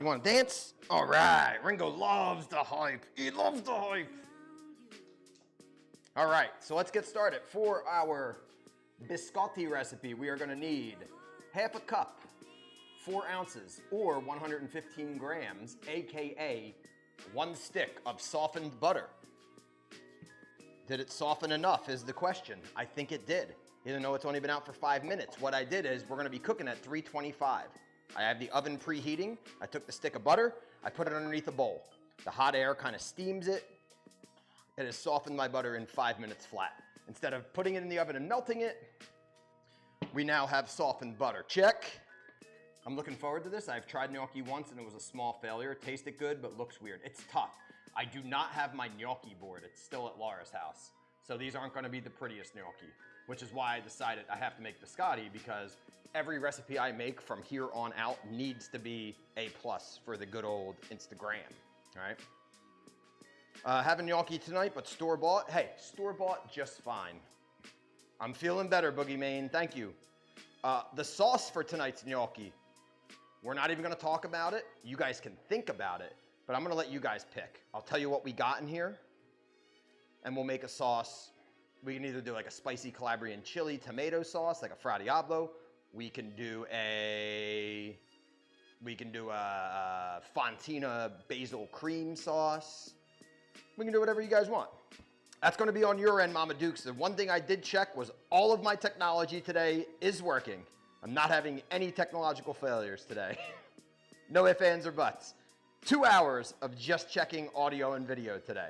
You want to dance? All right. Ringo loves the hype. He loves the hype. All right, so let's get started. For our biscotti recipe, we are going to need half a cup, 4 ounces, or 115 grams, aka 1 stick of softened butter. Did it soften enough is the question. I think it did, even though it's only been out for 5 minutes. What I did is we're going to be cooking at 325. I have the oven preheating. I took the stick of butter, I put it underneath a bowl. The hot air kind of steams it. It has softened my butter in 5 minutes flat. Instead of putting it in the oven and melting it, we now have softened butter. Check. I'm looking forward to this. I've tried gnocchi once and it was a small failure. It tasted good, but looks weird. It's tough. I do not have my gnocchi board. It's still at Laura's house. So these aren't going to be the prettiest gnocchi, which is why I decided I have to make biscotti, because every recipe I make from here on out needs to be A+ for the good old Instagram. All right. Having gnocchi tonight, but store-bought. Hey, store-bought just fine. I'm feeling better, Boogie Main. Thank you. The sauce for tonight's gnocchi, we're not even going to talk about it. You guys can think about it, but I'm going to let you guys pick. I'll tell you what we got in here, and we'll make a sauce. We can either do like a spicy Calabrian chili tomato sauce, like a Fra Diablo. We can do a Fontina basil cream sauce. We can do whatever you guys want. That's going to be on your end, Mama Dukes. The one thing I did check was all of my technology today is working. I'm not having any technological failures today. No ifs, ands, or buts. 2 hours of just checking audio and video today.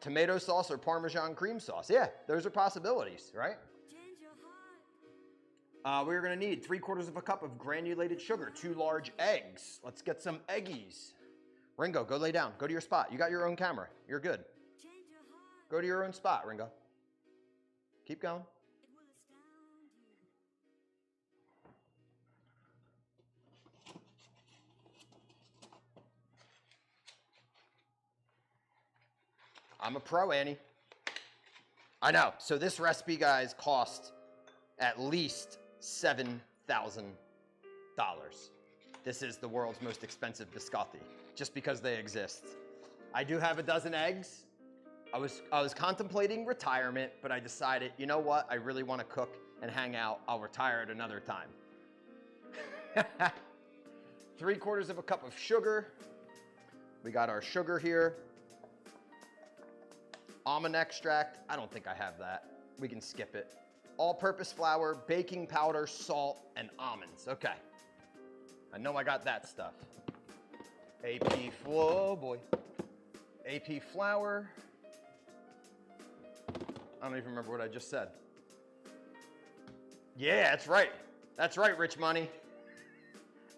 Tomato sauce or Parmesan cream sauce. Yeah, those are possibilities, right? We're going to need 3/4 cup of granulated sugar, 2 large eggs. Let's get some eggies. Ringo, go lay down. Go to your spot. You got your own camera. You're good. Go to your own spot, Ringo. Keep going. I'm a pro, Annie. I know. So this recipe, guys, cost at least $7,000. This is the world's most expensive biscotti, just because they exist. I do have a dozen eggs. I was contemplating retirement, but I decided, you know what? I really want to cook and hang out. I'll retire at another time. 3/4 cup of sugar. We got our sugar here. Almond extract. I don't think I have that. We can skip it. All-purpose flour, baking powder, salt, and almonds. Okay. I know I got that stuff. Oh boy. AP flour. I don't even remember what I just said. Yeah, that's right. That's right, Rich Money.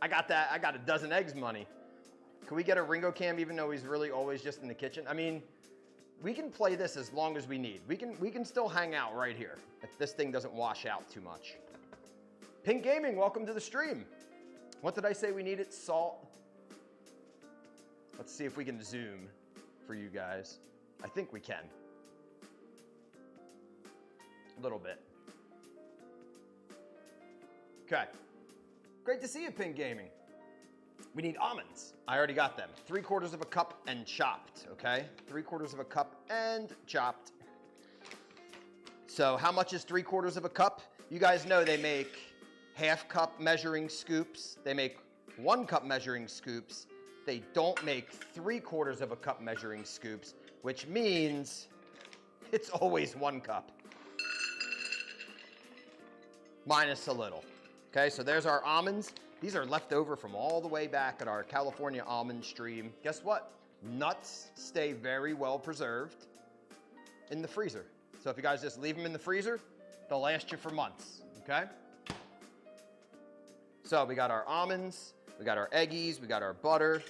I got that. I got a dozen eggs money. Can we get a Ringo cam even though he's really always just in the kitchen? I mean, we can play this as long as we need. We can still hang out right here if this thing doesn't wash out too much. Pink Gaming, welcome to the stream. What did I say we needed? Salt. Let's see if we can zoom for you guys. I think we can. A little bit. Okay. Great to see you, Pink Gaming. We need almonds. I already got them. 3/4 cup and chopped, okay? 3/4 cup and chopped. So how much is 3/4 cup? You guys know they make 1/2 cup measuring scoops. They make 1 cup measuring scoops. They don't make 3/4 cup measuring scoops, which means it's always 1 cup. Minus a little. Okay, so there's our almonds. These are left over from all the way back at our California almond stream. Guess what? Nuts stay very well preserved in the freezer. So if you guys just leave them in the freezer, they'll last you for months, okay? So we got our almonds, we got our eggies, we got our butter.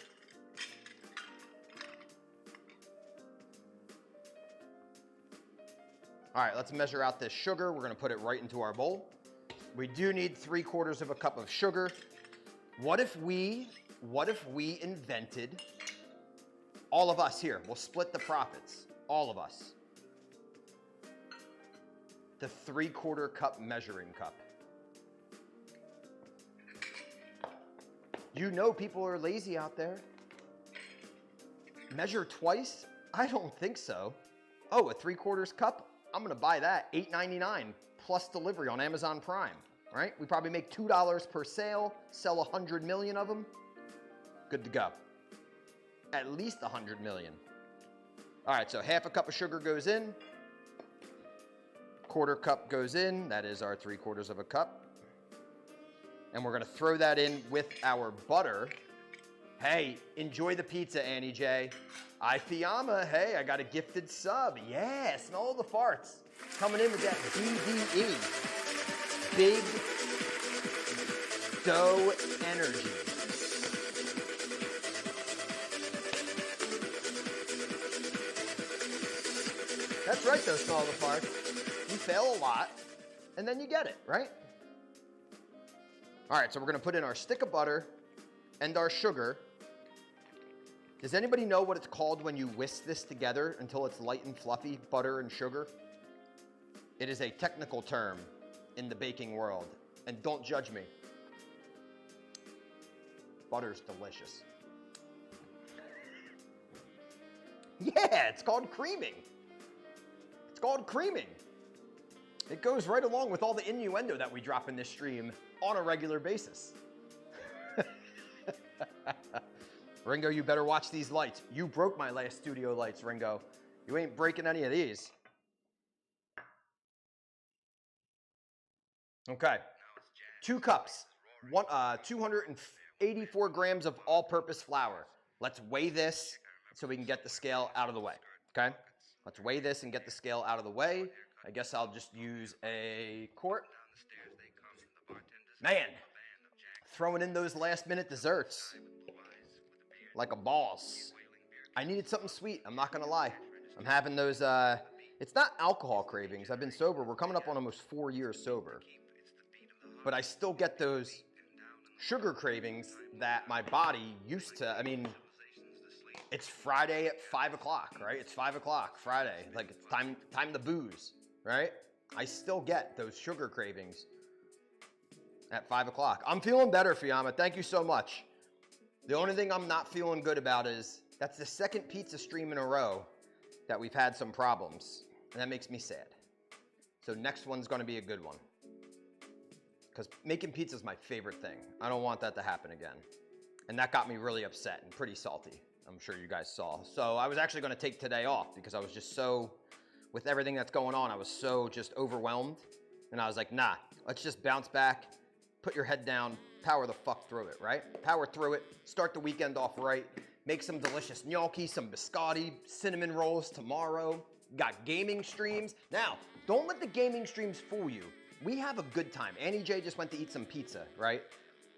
All right, let's measure out this sugar. We're gonna put it right into our bowl. We do need 3/4 cup of sugar. What if we invented, all of us here, we'll split the profits, all of us, the 3/4 cup measuring cup. You know people are lazy out there. Measure twice? I don't think so. Oh, a 3/4 cup? I'm gonna buy that, $8.99 plus delivery on Amazon Prime, right? We probably make $2 per sale, sell 100 million of them. Good to go. At least 100 million. All right, so half a cup of sugar goes in. 1/4 cup goes in. That is our 3/4 of a cup. And we're gonna throw that in with our butter. Hey, enjoy the pizza, Annie J. I Fiamma, hey, I got a gifted sub. Yeah, smell the farts. Coming in with that BDE. Big Dough Energy. That's right, though, smell the farts. You fail a lot, and then you get it, right? All right, so we're gonna put in our stick of butter and our sugar. Does anybody know what it's called when you whisk this together until it's light and fluffy, butter and sugar? It is a technical term in the baking world, and don't judge me. Butter's delicious. Yeah, it's called creaming. It's called creaming. It goes right along with all the innuendo that we drop in this stream on a regular basis. Ringo, you better watch these lights. You broke my last studio lights, Ringo. You ain't breaking any of these. Okay. 2 cups. 284 grams of all-purpose flour. Let's weigh this so we can get the scale out of the way. Okay? Let's weigh this and get the scale out of the way. I guess I'll just use a quart. Man, throwing in those last-minute desserts. Like a boss. I needed something sweet, I'm not gonna lie. I'm having those, it's not alcohol cravings. I've been sober. We're coming up on almost 4 years sober. But I still get those sugar cravings that my body used to. I mean, it's Friday at 5 o'clock, right? It's 5 o'clock, Friday. Like, it's time to booze, right? I still get those sugar cravings at 5 o'clock. I'm feeling better, Fiamma. Thank you so much. The only thing I'm not feeling good about is that's the second pizza stream in a row that we've had some problems, and that makes me sad. So next one's gonna be a good one. Because making pizza is my favorite thing. I don't want that to happen again. And that got me really upset and pretty salty. I'm sure you guys saw. So I was actually gonna take today off because I was just so, with everything that's going on, I was so just overwhelmed. And I was like, nah, let's just bounce back, put your head down, power the fuck through it, right? Power through it, start the weekend off right, make some delicious gnocchi, some biscotti, cinnamon rolls tomorrow. Got gaming streams. Now, don't let the gaming streams fool you. We have a good time. Annie J just went to eat some pizza, right?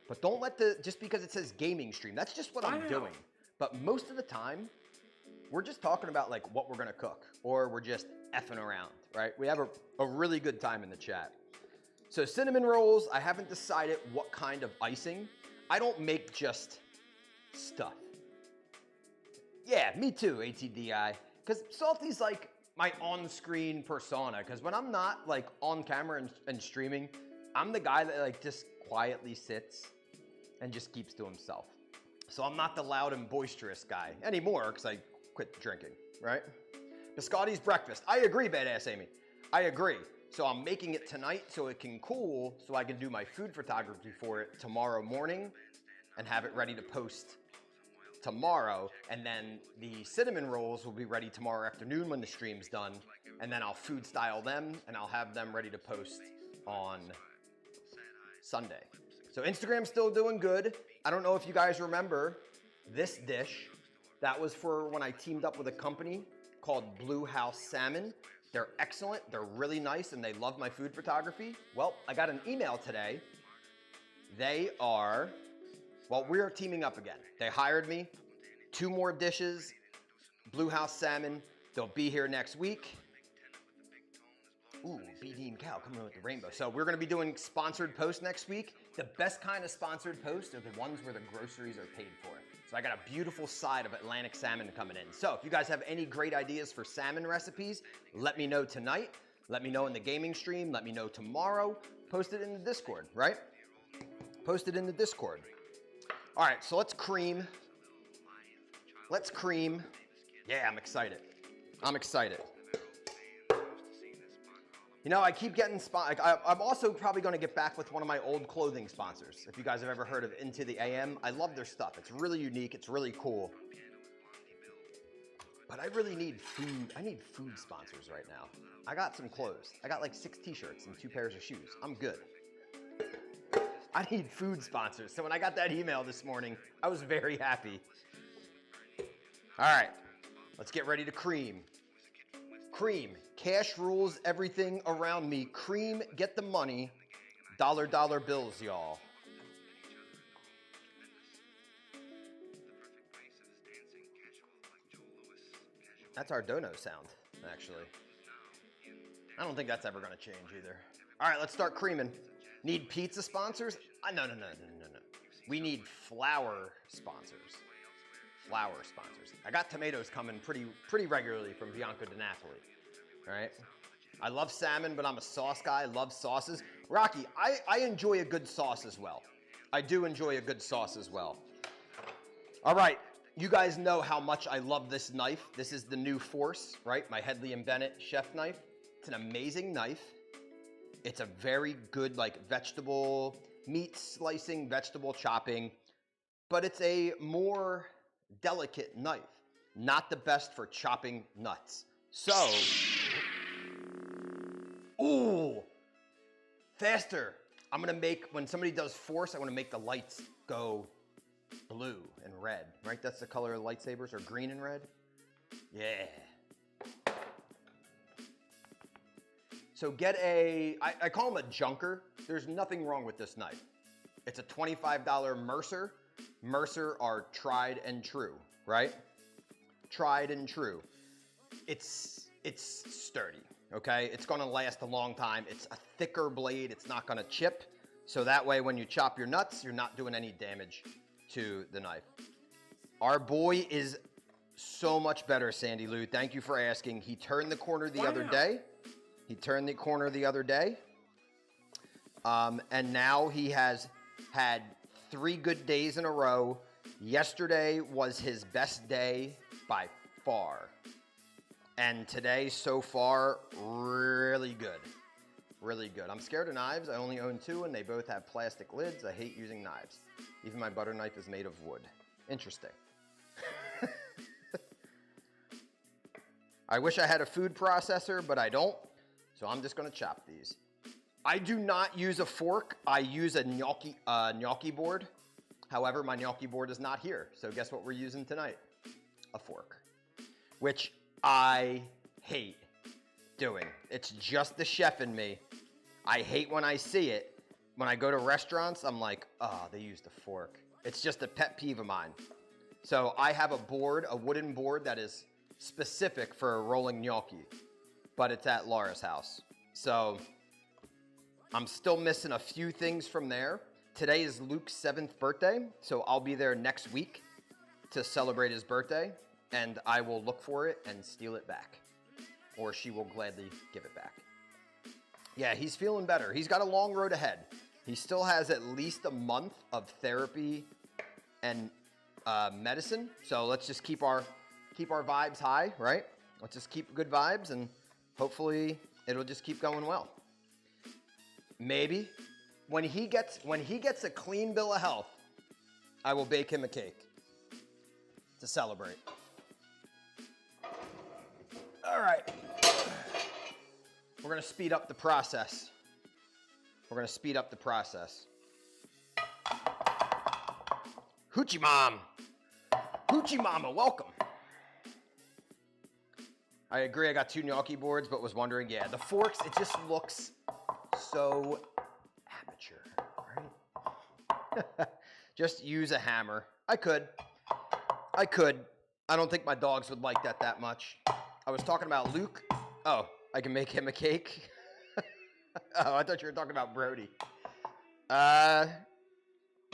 But don't let just because it says gaming stream, that's just what I'm doing. But most of the time, we're just talking about like what we're gonna cook, or we're just effing around, right? We have a really good time in the chat. So cinnamon rolls, I haven't decided what kind of icing. I don't make just stuff. Yeah, me too, ATDI. Because Salty's like my on-screen persona. Because when I'm not like on camera and streaming, I'm the guy that like just quietly sits and just keeps to himself. So I'm not the loud and boisterous guy anymore because I quit drinking, right? Biscotti's breakfast. I agree, Badass Amy. I agree. So I'm making it tonight so it can cool so I can do my food photography for it tomorrow morning and have it ready to post tomorrow. And then the cinnamon rolls will be ready tomorrow afternoon when the stream's done. And then I'll food style them and I'll have them ready to post on Sunday. So Instagram's still doing good. I don't know if you guys remember this dish. That was for when I teamed up with a company called Blue House Salmon. They're excellent, they're really nice, and they love my food photography. Well, I got an email today. We're teaming up again. They hired me, 2 more dishes, Blue House Salmon. They'll be here next week. Ooh, BD and Cal coming in with the rainbow. So we're gonna be doing sponsored posts next week. The best kind of sponsored posts are the ones where the groceries are paid for. So I got a beautiful side of Atlantic salmon coming in. So if you guys have any great ideas for salmon recipes, let me know tonight. Let me know in the gaming stream. Let me know tomorrow. Post it in the Discord, right? Post it in the Discord. All right, so let's cream. Let's cream. Yeah, I'm excited. I'm excited. You know, I keep getting I'm also probably going to get back with one of my old clothing sponsors. If you guys have ever heard of Into the AM, I love their stuff. It's really unique. It's really cool. But I really need food. I need food sponsors right now. I got some clothes. I got like 6 t-shirts and 2 pairs of shoes. I'm good. I need food sponsors. So when I got that email this morning, I was very happy. All right, let's get ready to cream. Cream, cash rules everything around me. Cream, get the money. Dollar bills, y'all. That's our dono sound, actually. I don't think that's ever gonna change either. All right, let's start creaming. Need pizza sponsors? No. We need flour sponsors. Flour sponsors. I got tomatoes coming pretty regularly from Bianco Di Napoli. All right. I love salmon, but I'm a sauce guy. I love sauces. Rocky, I enjoy a good sauce as well. I do enjoy a good sauce as well. All right. You guys know how much I love this knife. This is the new Force, right? My Hedley and Bennett chef knife. It's an amazing knife. It's a very good, like, vegetable, meat slicing, vegetable chopping, but it's a more delicate knife. Not the best for chopping nuts. So, ooh, faster. I'm gonna make, when somebody does Force, I wanna make the lights go blue and red, right? That's the color of lightsabers, or green and red? Yeah. So get I call them a junker. There's nothing wrong with this knife. It's a $25 Mercer. Mercer are tried and true, right? Tried and true. It's sturdy, okay? It's gonna last a long time. It's a thicker blade. It's not gonna chip. So that way when you chop your nuts, you're not doing any damage to the knife. Our boy is so much better, Sandy Lou. Thank you for asking. He turned the corner the other day. And now he has had 3 good days in a row. Yesterday was his best day by far. And today, so far, really good. Really good. I'm scared of knives. I only own 2, and they both have plastic lids. I hate using knives. Even my butter knife is made of wood. Interesting. I wish I had a food processor, but I don't. So I'm just going to chop these. I do not use a fork. I use a gnocchi board. However, my gnocchi board is not here. So guess what we're using tonight? A fork. Which I hate doing. It's just the chef in me. I hate when I see it. When I go to restaurants, I'm like, oh, they used a fork. It's just a pet peeve of mine. So I have a board, a wooden board that is specific for rolling gnocchi, but it's at Laura's house. So I'm still missing a few things from there. Today is Luke's 7th birthday, so I'll be there next week to celebrate his birthday, and I will look for it and steal it back, or she will gladly give it back. Yeah, he's feeling better. He's got a long road ahead. He still has at least a month of therapy and medicine, so let's just keep our vibes high, right? Let's just keep good vibes, and hopefully it'll just keep going well. Maybe when he gets a clean bill of health, I will bake him a cake to celebrate. All right. We're going to speed up the process. Hoochie Mama, welcome. I agree, I got 2 gnocchi boards, but was wondering, yeah, the forks, it just looks so amateur, right? Just use a hammer. I could. I don't think my dogs would like that much. I was talking about Luke. Oh, I can make him a cake. Oh, I thought you were talking about Brody.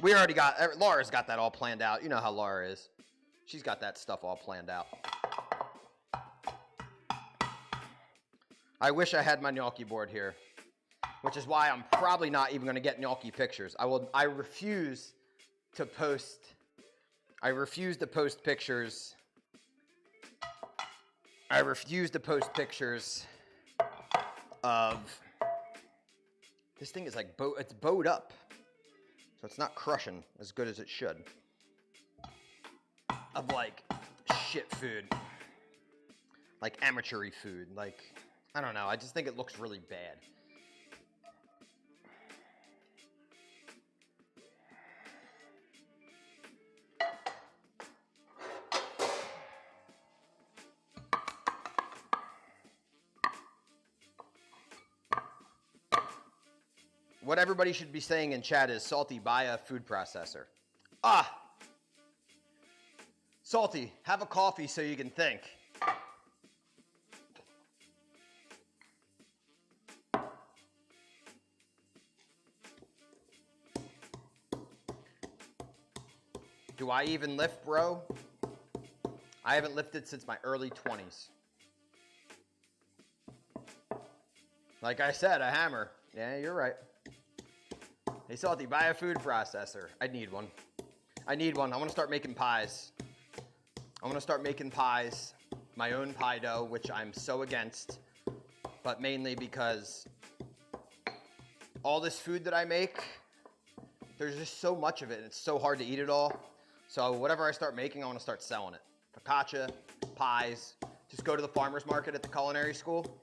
We already got, Laura's got that all planned out. You know how Laura is. She's got that stuff all planned out. I wish I had my gnocchi board here, which is why I'm probably not even going to get gnocchi pictures. I refuse to post. I refuse to post pictures. I refuse to post pictures of. This thing is like it's bowed up, so it's not crushing as good as it should. Of like shit food, like amateur-y food. Like, I don't know. I just think it looks really bad. What everybody should be saying in chat is, Salty, buy a food processor. Ah! Salty, have a coffee so you can think. Do I even lift, bro? I haven't lifted since my early 20s. Like I said, a hammer. Yeah, you're right. Hey, Salty, buy a food processor. I need one. I need one. I want to start making pies. I want to start making pies, my own pie dough, which I'm so against, but mainly because all this food that I make, there's just so much of it, and it's so hard to eat it all. So whatever I start making, I want to start selling it. Focaccia, pies, just go to the farmer's market at the culinary school.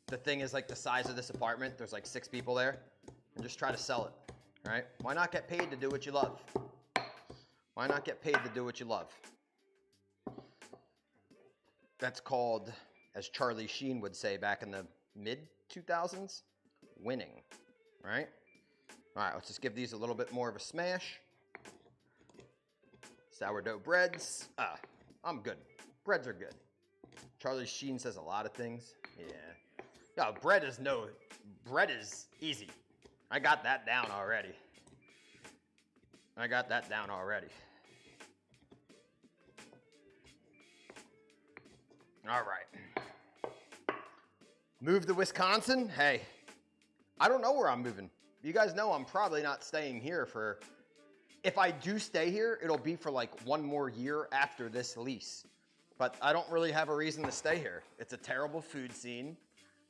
The thing is like the size of this apartment. There's like 6 people there, and just try to sell it, all right? Why not get paid to do what you love? Why not get paid to do what you love? That's called, as Charlie Sheen would say back in the mid-2000s, winning, all right? All right, let's just give these a little bit more of a smash. Sourdough breads. I'm good. Breads are good. Charlie Sheen says a lot of things. Yeah. No, bread is easy. I got that down already. All right. Move to Wisconsin? Hey, I don't know where I'm moving. You guys know I'm probably not staying here for, if I do stay here, it'll be for like 1 more year after this lease. But I don't really have a reason to stay here. It's a terrible food scene.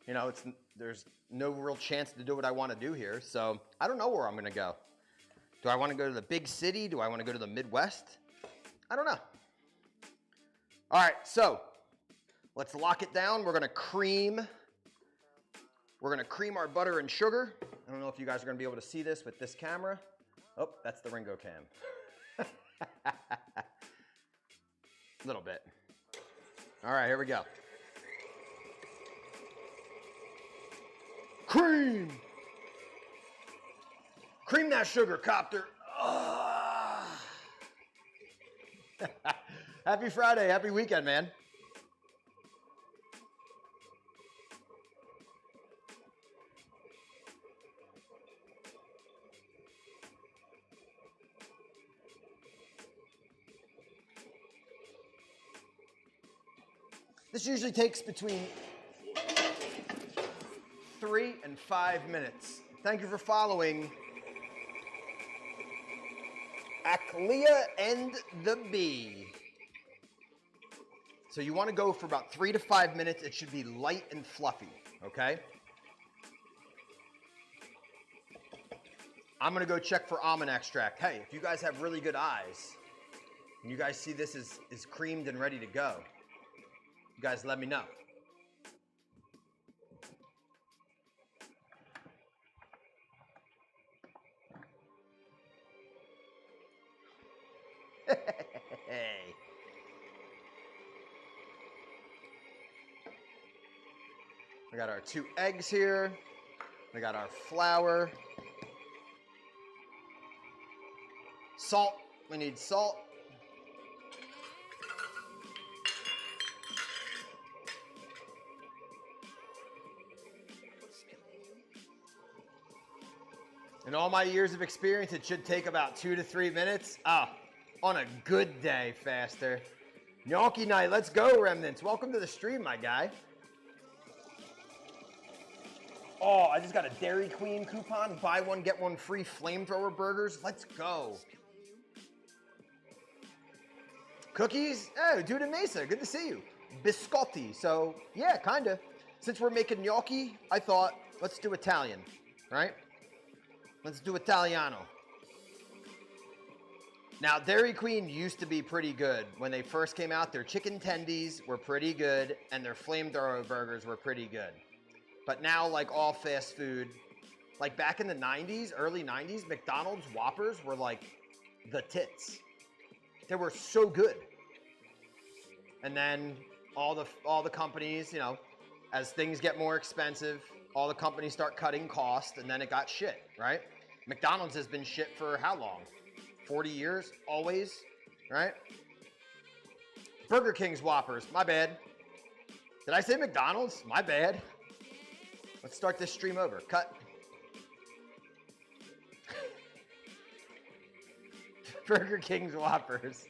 You know, there's no real chance to do what I want to do here. So I don't know where I'm going to go. Do I want to go to the big city? Do I want to go to the Midwest? I don't know. All right, so let's lock it down. We're going to cream our butter and sugar. I don't know if you guys are going to be able to see this with this camera. Oh, that's the Ringo cam. A little bit. All right, here we go. Cream that sugar, copter. Happy Friday, happy weekend, man. This usually takes between 3 and 5 minutes. Thank you for following Aclea and the Bee. So you want to go for about 3 to 5 minutes. It should be light and fluffy, okay? I'm going to go check for almond extract. Hey, if you guys have really good eyes, and you guys see this is creamed and ready to go, you guys let me know. Hey. We got our 2 eggs here. We got our flour. Salt. We need salt. In all my years of experience, it should take about 2 to 3 minutes. On a good day, faster. Gnocchi night, let's go, Remnants. Welcome to the stream, my guy. Oh, I just got a Dairy Queen coupon. Buy one, get one free flamethrower burgers. Let's go. Cookies? Oh, dude in Mesa, good to see you. Biscotti, so yeah, kinda. Since we're making gnocchi, I thought, let's do Italian, right? Let's do Italiano. Now, Dairy Queen used to be pretty good. When they first came out, their chicken tendies were pretty good, and their flamethrower burgers were pretty good. But now, like all fast food, like back in the 90s, early 90s, McDonald's Whoppers were like the tits. They were so good. And then all the companies, you know, as things get more expensive, all the companies start cutting costs, and then it got shit, right? McDonald's has been shit for how long? 40 years, always, right? Burger King's Whoppers, my bad. Did I say McDonald's? My bad. Let's start this stream over. Cut. Burger King's Whoppers.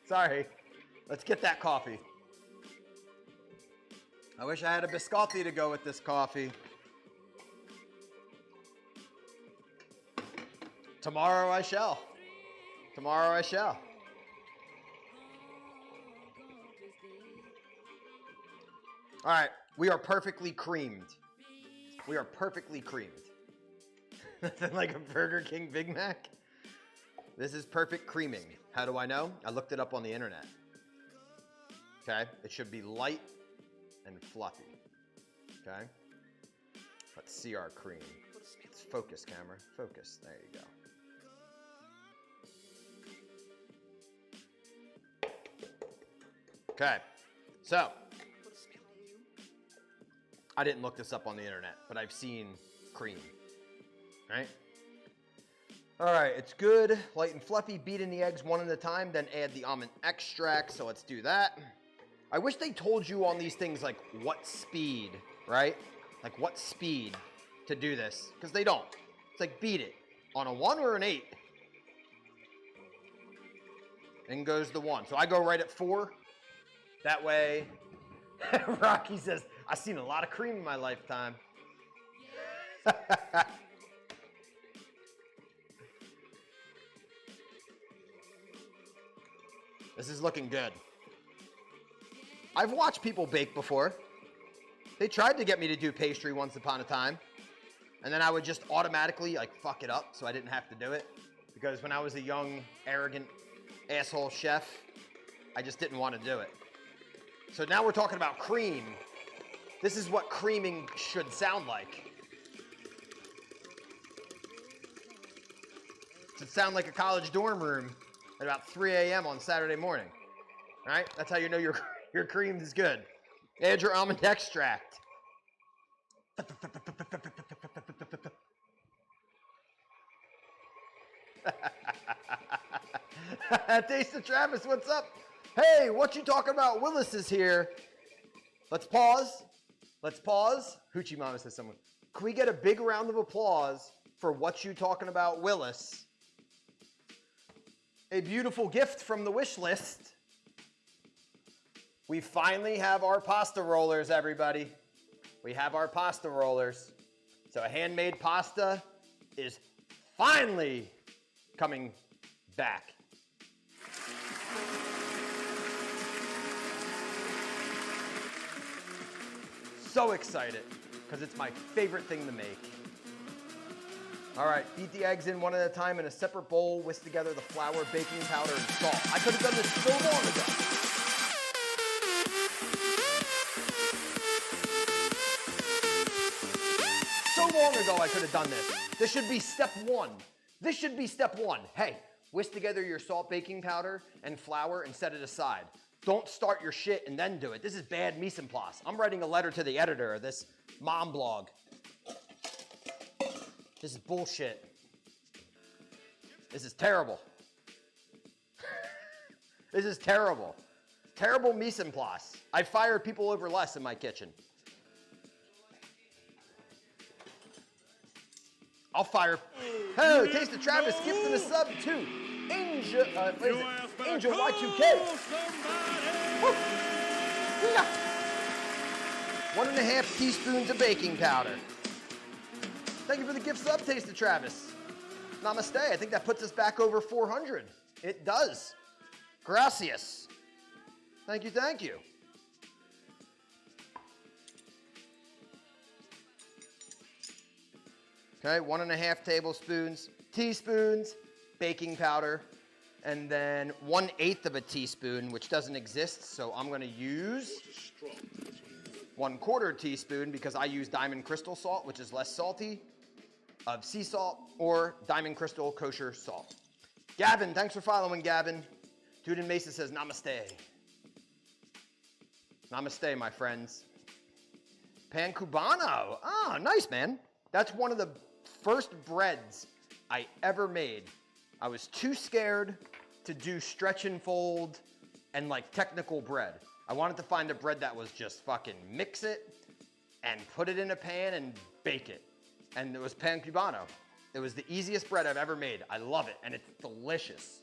Sorry. Let's get that coffee. I wish I had a biscotti to go with this coffee. Tomorrow I shall. Tomorrow I shall. All right, we are perfectly creamed. We are perfectly creamed. Nothing like a Burger King Big Mac. This is perfect creaming. How do I know? I looked it up on the internet. Okay, it should be light and fluffy. Okay, let's see our cream. Let's focus, camera. Focus. There you go. Okay, so I didn't look this up on the internet, but I've seen cream, right? All right, it's good, light and fluffy. Beat in the eggs one at a time, then add the almond extract, so let's do that. I wish they told you on these things, like, what speed, right? Like, what speed to do this, because they don't. It's like, beat it. On a 1 or an 8? In goes the 1. So I go right at 4. That way, Rocky says, I've seen a lot of cream in my lifetime. This is looking good. I've watched people bake before. They tried to get me to do pastry once upon a time. And then I would just automatically like fuck it up so I didn't have to do it. Because when I was a young, arrogant, asshole chef, I just didn't want to do it. So now we're talking about cream. This is what creaming should sound like. It should sound like a college dorm room at about 3 a.m. on Saturday morning. Right? That's how you know your cream is good. Add your almond extract. Taste of Travis, what's up? Hey, what you talking about? Willis is here. Let's pause. Let's pause. Hoochie Mama says someone. Can we get a big round of applause for what you talking about, Willis? A beautiful gift from the wish list. We finally have our pasta rollers, everybody. We have our pasta rollers. So handmade pasta is finally coming back. So excited, because it's my favorite thing to make. All right, beat the eggs in one at a time in a separate bowl. Whisk together the flour, baking powder, and salt. I could have done this so long ago. So long ago I could have done this. This should be step 1. This should be step 1. Hey, whisk together your salt, baking powder, and flour and set it aside. Don't start your shit and then do it. This is bad mise en place. I'm writing a letter to the editor of this mom blog. This is bullshit. This is terrible. This is terrible. Terrible mise en place. I fired people over less in my kitchen. I'll fire. Hey, Taste of Travis, gifting a sub to Angel, Angel Y2K. Woo. Yeah. 1.5 teaspoons of baking powder. Thank you for the gift sub, Taste of Travis. Namaste. I think that puts us back over 400. It does. Gracias. Thank you, thank you. Okay, 1.5 teaspoons, baking powder, and then 1/8 of a teaspoon, which doesn't exist, so I'm gonna use 1/4 teaspoon because I use Diamond Crystal salt, which is less salty, of sea salt, or Diamond Crystal kosher salt. Gavin, thanks for following, Gavin. Dude in Mesa says namaste. Namaste, my friends. Pan Cubano. Ah, nice, man. That's one of the first breads I ever made. I was too scared to do stretch and fold and like technical bread. I wanted to find a bread that was just fucking mix it and put it in a pan and bake it. And it was Pan Cubano. It was the easiest bread I've ever made. I love it, and it's delicious.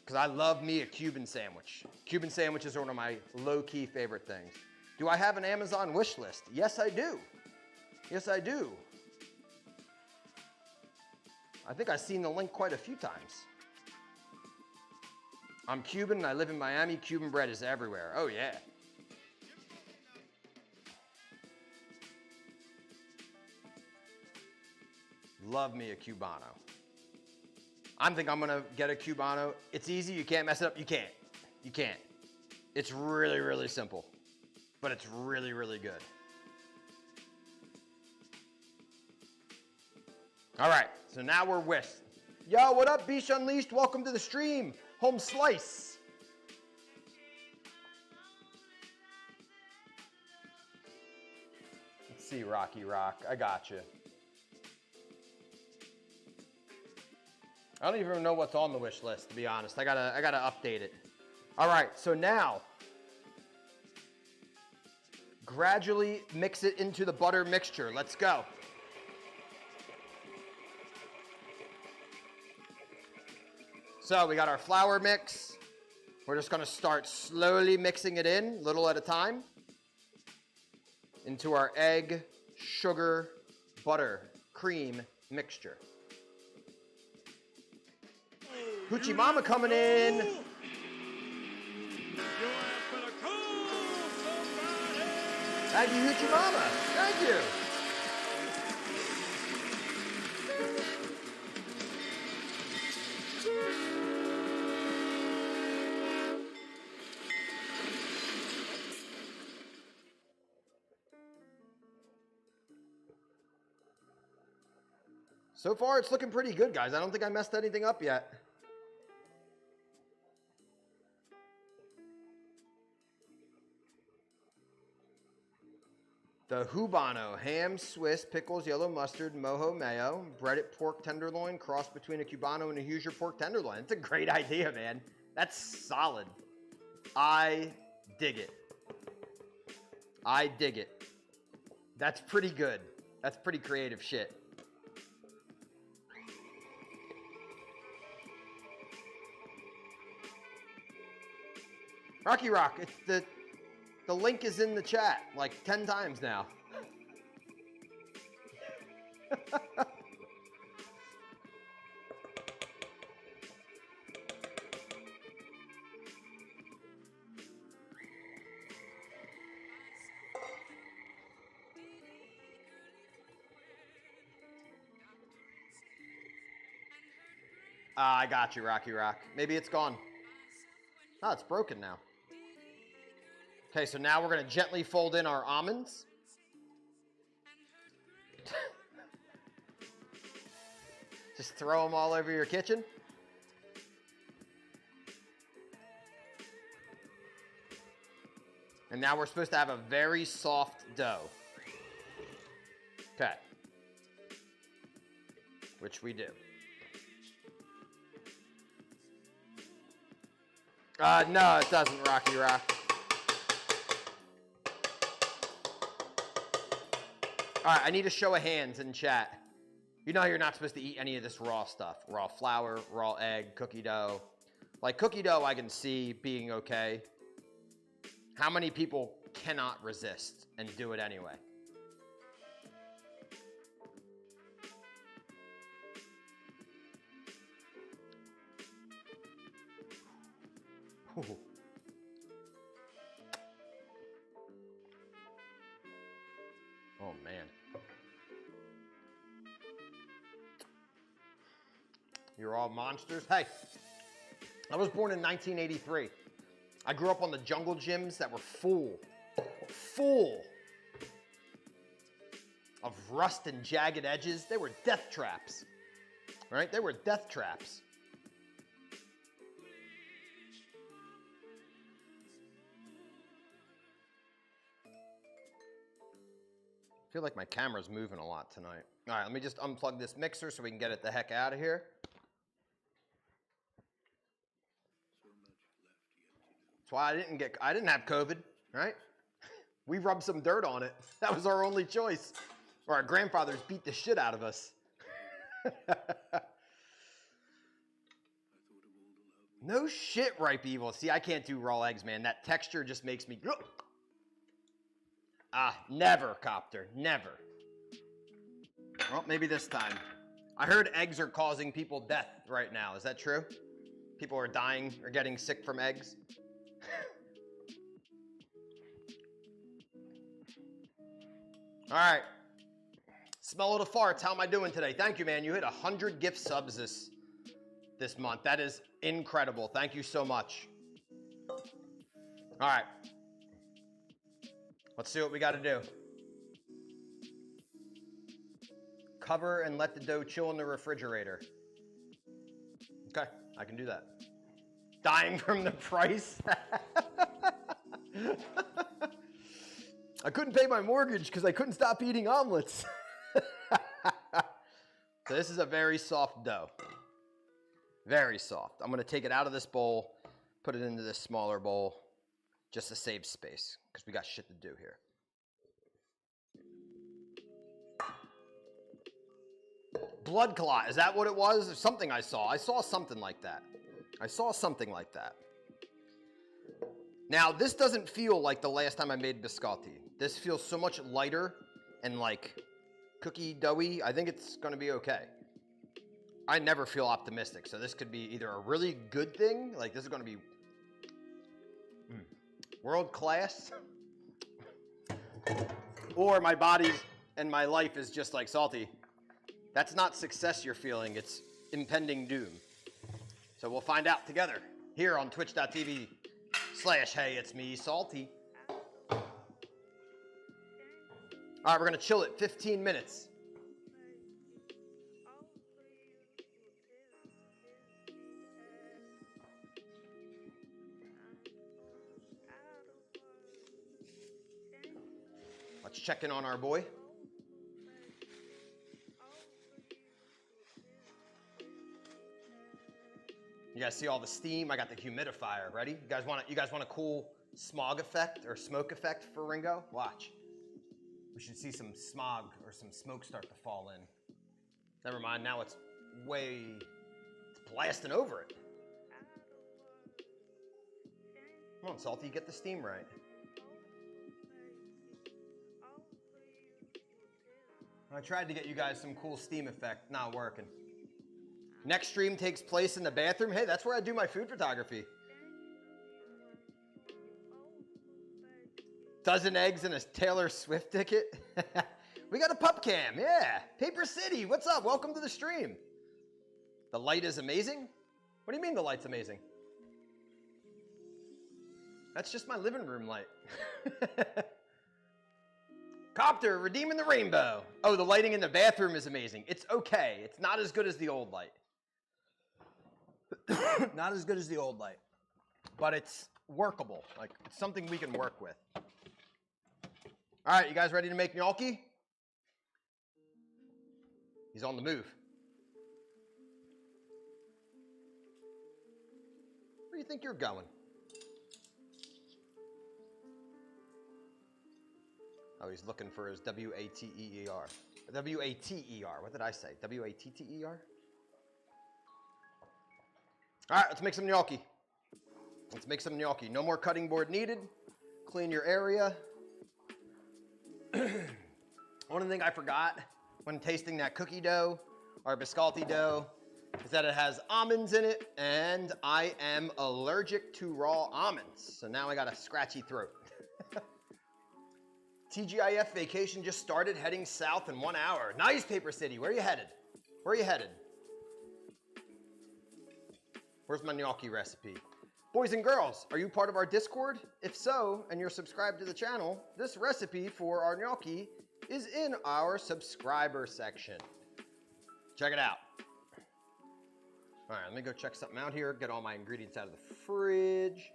Because I love me a Cuban sandwich. Cuban sandwiches are one of my low-key favorite things. Do I have an Amazon wish list? Yes, I do. Yes, I do. I think I've seen the link quite a few times. I'm Cuban and I live in Miami. Cuban bread is everywhere. Oh, yeah. Love me a Cubano. I think I'm gonna get a Cubano. It's easy, you can't mess it up. You can't. You can't. It's really, really simple, but it's really, really good. All right, so now we're whisked. Yo, what up, Beach Unleashed? Welcome to the stream. Home slice. Let's see, Rocky Rock. I got you. I don't even know what's on the wish list, to be honest. I gotta update it. All right, so now, gradually mix it into the butter mixture. Let's go. So we got our flour mix. We're just gonna start slowly mixing it in, little at a time, into our egg, sugar, butter, cream mixture. Hoochie Mama coming in. Thank you, Hoochie Mama. Thank you. So far, it's looking pretty good, guys. I don't think I messed anything up yet. The Cubano, ham, Swiss, pickles, yellow mustard, mojo mayo, breaded pork tenderloin, cross between a Cubano and a Hoosier pork tenderloin. It's a great idea, man. That's solid. I dig it. I dig it. That's pretty good. That's pretty creative shit. Rocky Rock, it's the link is in the chat like 10 times now. I got you, Rocky Rock. Maybe it's gone. Oh, it's broken now. Okay, so now we're going to gently fold in our almonds. Just throw them all over your kitchen. And now we're supposed to have a very soft dough. Okay. Which we do. No, it doesn't, Rocky Rock. All right, I need a show of hands in chat. You know you're not supposed to eat any of this raw stuff. Raw flour, raw egg, cookie dough. Like cookie dough I can see being okay. How many people cannot resist and do it anyway? Oh, man. You're all monsters. Hey, I was born in 1983. I grew up on the jungle gyms that were full of rust and jagged edges. They were death traps, right? They were death traps. I feel like my camera's moving a lot tonight. All right, let me just unplug this mixer so we can get it the heck out of here. That's why I didn't have COVID, right? We rubbed some dirt on it. That was our only choice. Or our grandfathers beat the shit out of us. No shit, Ripe Evil. See, I can't do raw eggs, man. That texture just makes me... Never, Copter. Never. Well, maybe this time. I heard eggs are causing people death right now. Is that true? People are dying or getting sick from eggs? All right. Smell of the farts. How am I doing today? Thank you, man. You hit 100 gift subs this month. That is incredible. Thank you so much. All right. Let's see what we got to do. Cover and let the dough chill in the refrigerator. Okay, I can do that. Dying from the price? I couldn't pay my mortgage because I couldn't stop eating omelets. So this is a very soft dough. Very soft. I'm going to take it out of this bowl, put it into this smaller bowl, just to save space because we got shit to do here. Blood clot, is that what it was? Or something I saw. I saw something like that. Now, this doesn't feel like the last time I made biscotti. This feels so much lighter and like cookie doughy. I think it's going to be okay. I never feel optimistic, so this could be either a really good thing, like this is going to be world class, or my body and my life is just like salty. That's not success you're feeling, it's impending doom. So we'll find out together here on twitch.tv/hey it's me salty. All right, we're gonna chill it 15 minutes. Let's check in on our boy. You guys see all the steam? I got the humidifier ready. You guys want a cool smog effect or smoke effect for Ringo? Watch. We should see some smog or some smoke start to fall in. Never mind, now it's blasting over it. Come on, Salty, get the steam right. I tried to get you guys some cool steam effect, not working. Next stream takes place in the bathroom. Hey, that's where I do my food photography. Dozen eggs and a Taylor Swift ticket. We got a pup cam, yeah. Paper City, what's up? Welcome to the stream. The light is amazing? What do you mean the light's amazing? That's just my living room light. Copter, redeeming the rainbow. Oh, the lighting in the bathroom is amazing. It's okay. It's not as good as the old light. Not as good as the old light. But it's workable. Like, it's something we can work with. All right, you guys ready to make gnocchi? He's on the move. Where do you think you're going? Oh, he's looking for his W-A-T-E-R. W-A-T-E-R. What did I say? W-A-T-T-E-R? All right, let's make some gnocchi. No more cutting board needed. Clean your area. One thing I forgot when tasting that cookie dough or biscotti dough is that it has almonds in it, and I am allergic to raw almonds. So now I got a scratchy throat. TGIF vacation just started, heading south in 1 hour. Nice, Paper City. Where are you headed? Where are you headed? Where's my gnocchi recipe? Boys and girls, are you part of our Discord? If so, and you're subscribed to the channel, this recipe for our gnocchi is in our subscriber section. Check it out. All right, let me go check something out here, get all my ingredients out of the fridge.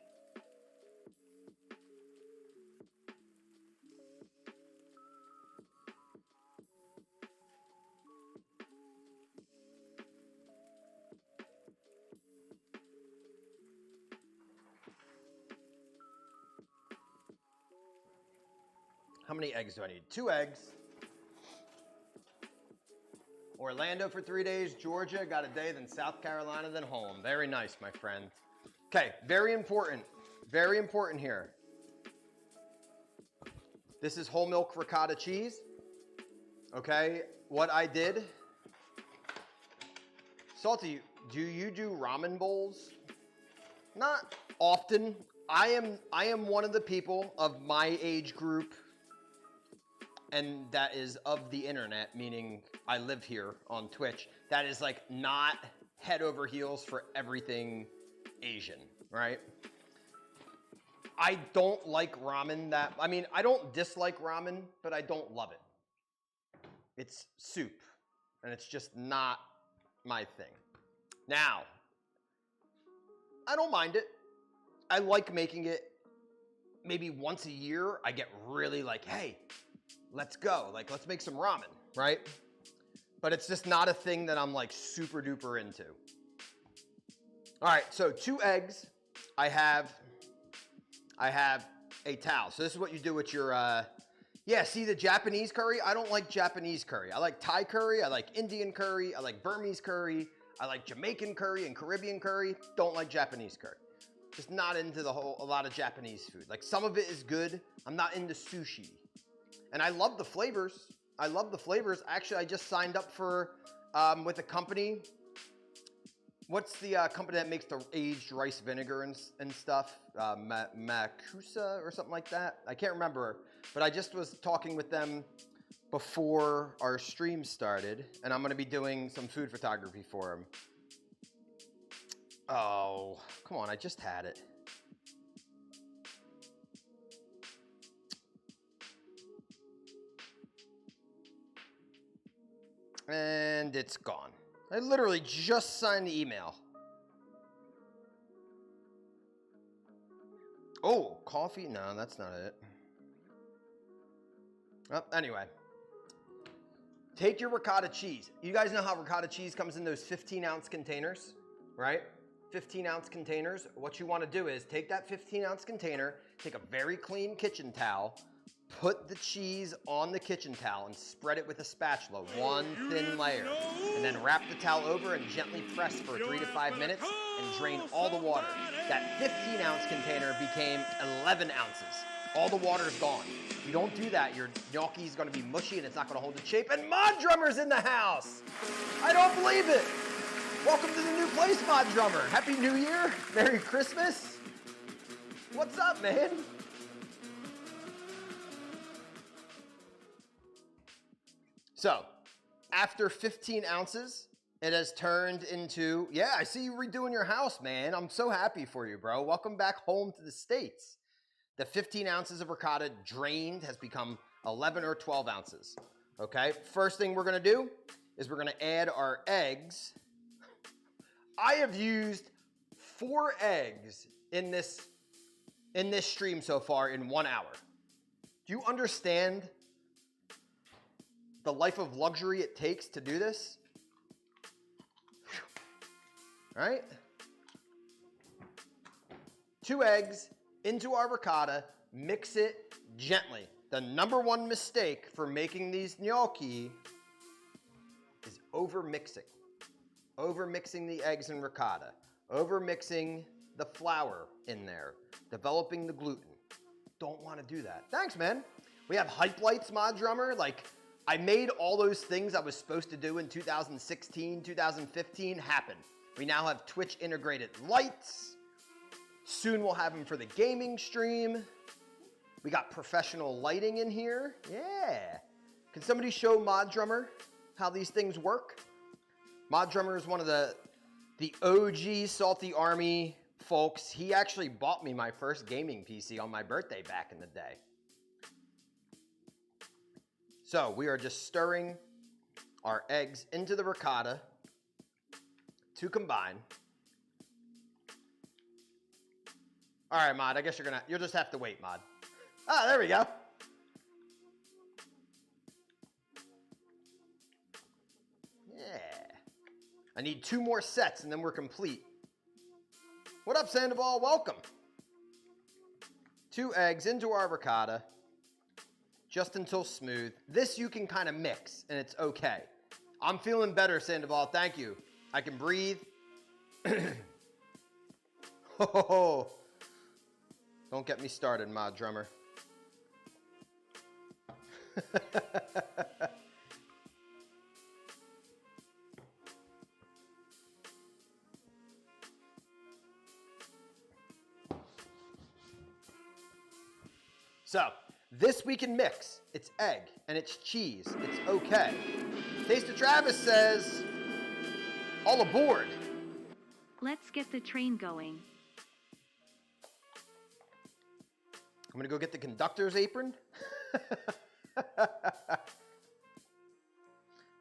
How many eggs do I need? 2 eggs. Orlando for 3 days, Georgia, got a day, then South Carolina, then home. Very nice, my friend. Okay, very important here. This is whole milk ricotta cheese. Okay, what I did. Salty, do you do ramen bowls? Not often. I am one of the people of my age group, and that is of the internet, meaning I live here on Twitch, that is like not head over heels for everything Asian, right? I don't like ramen I don't dislike ramen, but I don't love it. It's soup, and it's just not my thing. Now, I don't mind it. I like making it. Maybe once a year, I get really like, hey, let's go. Like, let's make some ramen, right? But it's just not a thing that I'm like super duper into. All right, so 2 eggs. I have a towel. So this is what you do with your, yeah, see the Japanese curry? I don't like Japanese curry. I like Thai curry. I like Indian curry. I like Burmese curry. I like Jamaican curry and Caribbean curry. Don't like Japanese curry. Just not into a lot of Japanese food. Like, some of it is good. I'm not into sushi. And I love the flavors. I love the flavors. Actually, I just signed up for, with a company. What's the company that makes the aged rice vinegar and stuff? Makusa or something like that? I can't remember. But I just was talking with them before our stream started. And I'm going to be doing some food photography for them. Oh, come on. I just had it. And it's gone. I literally just signed the email. Oh, coffee? No, that's not it. Well, anyway. Take your ricotta cheese. You guys know how ricotta cheese comes in those 15-ounce containers, right? 15-ounce containers. What you want to do is take that 15-ounce container, take a very clean kitchen towel, put the cheese on the kitchen towel and spread it with a spatula, one thin layer, and then wrap the towel over and gently press for 3 to 5 minutes and drain all the water. That 15-ounce container became 11 ounces. All the water is gone. If you don't do that, your gnocchi is going to be mushy and it's not going to hold its shape. And Mod Drummer's in the house. I don't believe it. Welcome to the new place, Mod Drummer. Happy New Year. Merry Christmas. What's up, man? So, after 15 ounces, it has turned into, yeah, I see you redoing your house, man. I'm so happy for you, bro. Welcome back home to the States. The 15 ounces of ricotta drained has become 11 or 12 ounces. Okay, first thing we're gonna do is we're gonna add our eggs. I have used 4 eggs in this stream so far in 1 hour. Do you understand the life of luxury it takes to do this? Right? 2 eggs into our ricotta, mix it gently. The number one mistake for making these gnocchi is over-mixing. Over-mixing the eggs and ricotta. Over-mixing the flour in there. Developing the gluten. Don't want to do that. Thanks, man. We have hype lights, Mod Drummer. Like, I made all those things I was supposed to do in 2016, 2015 happen. We now have Twitch integrated lights. Soon we'll have them for the gaming stream. We got professional lighting in here. Yeah. Can somebody show Mod Drummer how these things work? Mod Drummer is one of the OG Salty Army folks. He actually bought me my first gaming PC on my birthday back in the day. So we are just stirring our eggs into the ricotta to combine. All right, Mod, I guess you'll just have to wait, Mod. Ah, there we go. Yeah. I need 2 more sets and then we're complete. What up, Sandoval? Welcome. 2 eggs into our ricotta, just until smooth. This you can kind of mix and it's okay. I'm feeling better, Sandoval. Thank you. I can breathe. Oh, don't get me started, Mod Drummer. So, this we can mix. It's egg and it's cheese. It's okay. Taste of Travis says, all aboard. Let's get the train going. I'm gonna go get the conductor's apron.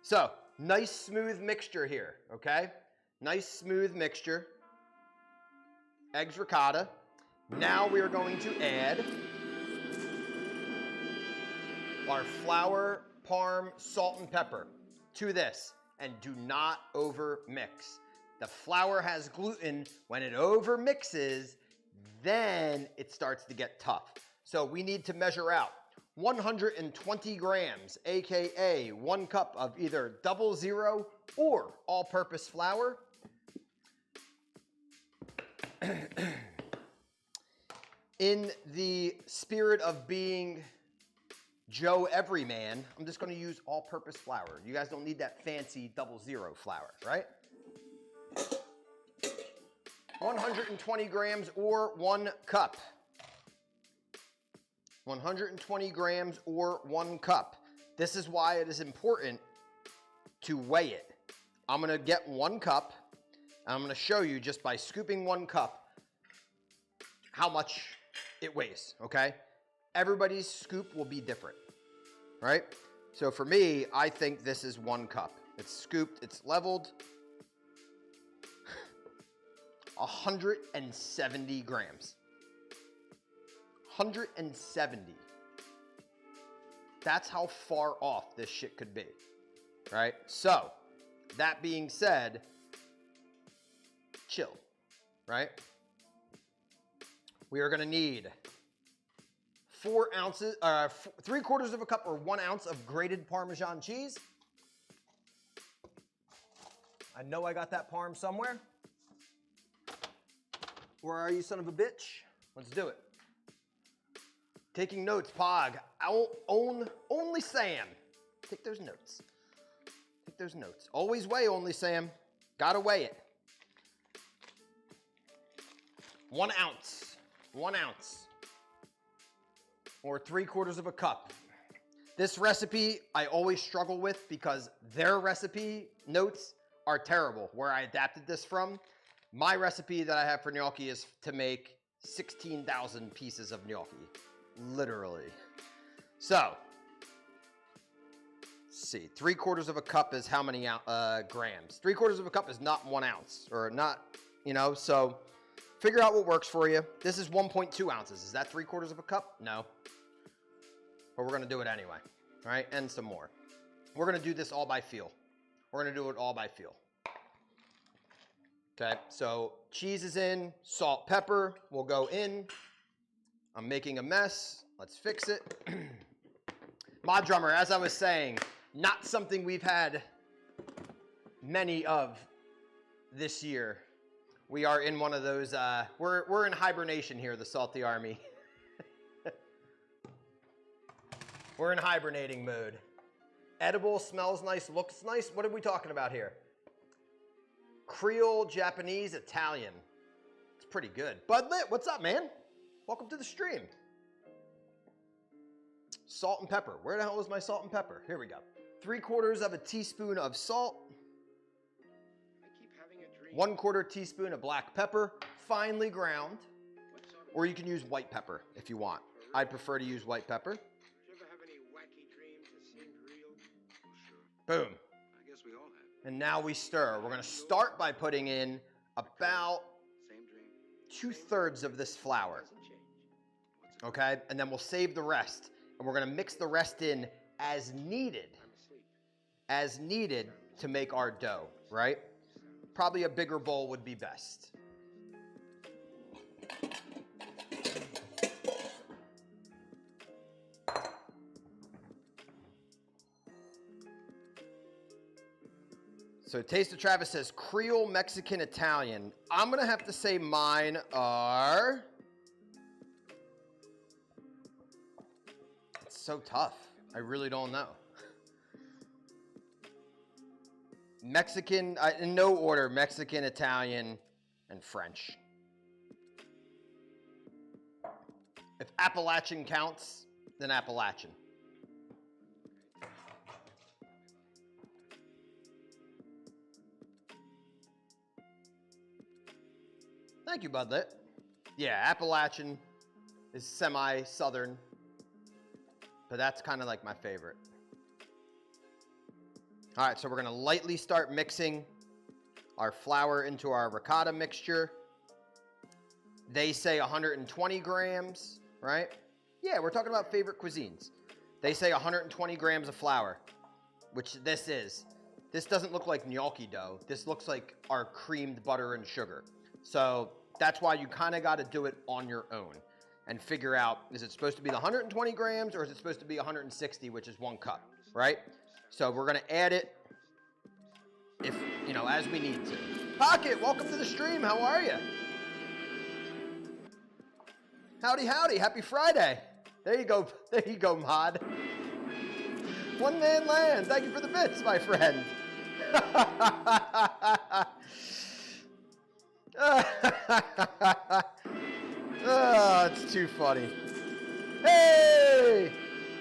So, nice smooth mixture here, okay? Nice smooth mixture. Eggs ricotta. Now we are going to add our flour, parm, salt, and pepper to this. And do not over mix. The flour has gluten. When it over mixes, then it starts to get tough. So we need to measure out 120 grams, AKA 1 cup of either 00 or all-purpose flour. In the spirit of being Joe Everyman, I'm just going to use all-purpose flour. You guys don't need that fancy 00 flour, right? 120 grams or 1 cup. 120 grams or 1 cup. This is why it is important to weigh it. I'm going to get 1 cup. And I'm going to show you just by scooping 1 cup how much it weighs, okay? Everybody's scoop will be different, right? So for me, I think this is 1 cup. It's scooped, it's leveled. 170 grams. 170. That's how far off this shit could be, right? So, that being said, chill, right? We are gonna need 4 ounces, 3/4 of a cup or 1 ounce of grated Parmesan cheese. I know I got that parm somewhere. Where are you, son of a bitch? Let's do it. Taking notes, Pog. Only Sam. Take those notes. Take those notes. Always weigh, Only Sam. Gotta weigh it. 1 ounce. 1 ounce. Or 3/4 of a cup. This recipe I always struggle with because their recipe notes are terrible. Where I adapted this from, my recipe that I have for gnocchi is to make 16,000 pieces of gnocchi. Literally. So, let's see. 3/4 of a cup is how many grams? 3/4 of a cup is not 1 ounce, or not, you know, so figure out what works for you. This is 1.2 ounces. Is that 3/4 of a cup? No. But we're going to do it anyway. All right, and some more. We're going to do this all by feel. We're going to do it all by feel. Okay, so cheese is in, salt, pepper will go in. I'm making a mess. Let's fix it. Mod Drummer, as I was saying, not something we've had many of this year. We are in one of those, we're in hibernation here, the Salty Army. We're in hibernating mode. Edible, smells nice, looks nice. What are we talking about here? Creole, Japanese, Italian. It's pretty good. Bud Lit, what's up, man? Welcome to the stream. Salt and pepper. Where the hell is my salt and pepper? Here we go. 3/4 teaspoon of salt. I keep having a dream. 1/4 teaspoon of black pepper, finely ground. Or you can use white pepper if you want. I prefer to use white pepper. Did you ever have any wacky dreams that seemed real? Oh, sure. Boom. I guess we all have. And now we stir. We're going to start by putting in about Same dream. 2/3 of this flour. Doesn't change. What's it? Okay? And then we'll save the rest. And we're going to mix the rest in as needed. I'm asleep. As needed to make our dough, right? Probably a bigger bowl would be best. So Taste of Travis says Creole, Mexican, Italian. I'm going to have to say mine are... It's so tough. I really don't know. Mexican, in no order, Mexican, Italian, and French. If Appalachian counts, then Appalachian. Thank you, Bud Lit. Yeah, Appalachian is semi-southern, but that's kind of like my favorite. All right, so we're gonna lightly start mixing our flour into our ricotta mixture. They say 120 grams, right? Yeah, we're talking about favorite cuisines. They say 120 grams of flour, which this is. This doesn't look like gnocchi dough. This looks like our creamed butter and sugar. So that's why you kind of got to do it on your own and figure out, is it supposed to be the 120 grams or is it supposed to be 160, which is 1 cup, right? So we're going to add it if, you know, as we need to. Pocket, welcome to the stream. How are you? Howdy, howdy. Happy Friday. There you go. There you go, Mod. One man land. Thank you for the bits, my friend. Oh, it's too funny. Hey!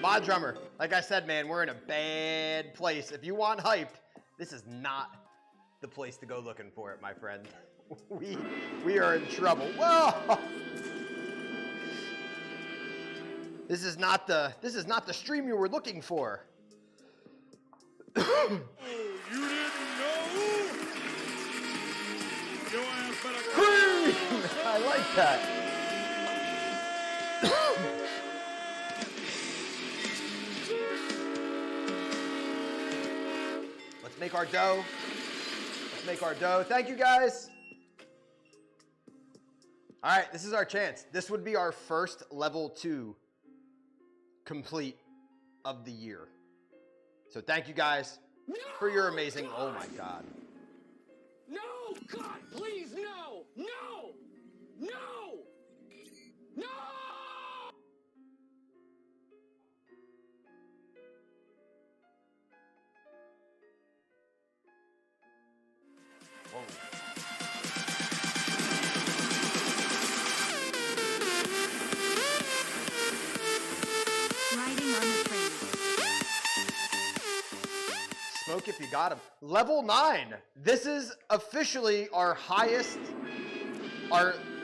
Mod Drummer. Like I said, man, we're in a bad place. If you want hyped, this is not the place to go looking for it, my friend. We are in trouble. Whoa! This is not the stream you were looking for. Oh, you didn't know? Your ass better go. Green! I like that. Let's make our dough. Let's make our dough. Thank you, guys. All right, this is our chance. This would be our first level 2 complete of the year. So thank you guys for your amazing, oh my God. No! God, please, no! No! No! No! Whoa. Riding on the train. Smoke if you got him. Level 9. This is officially our highest,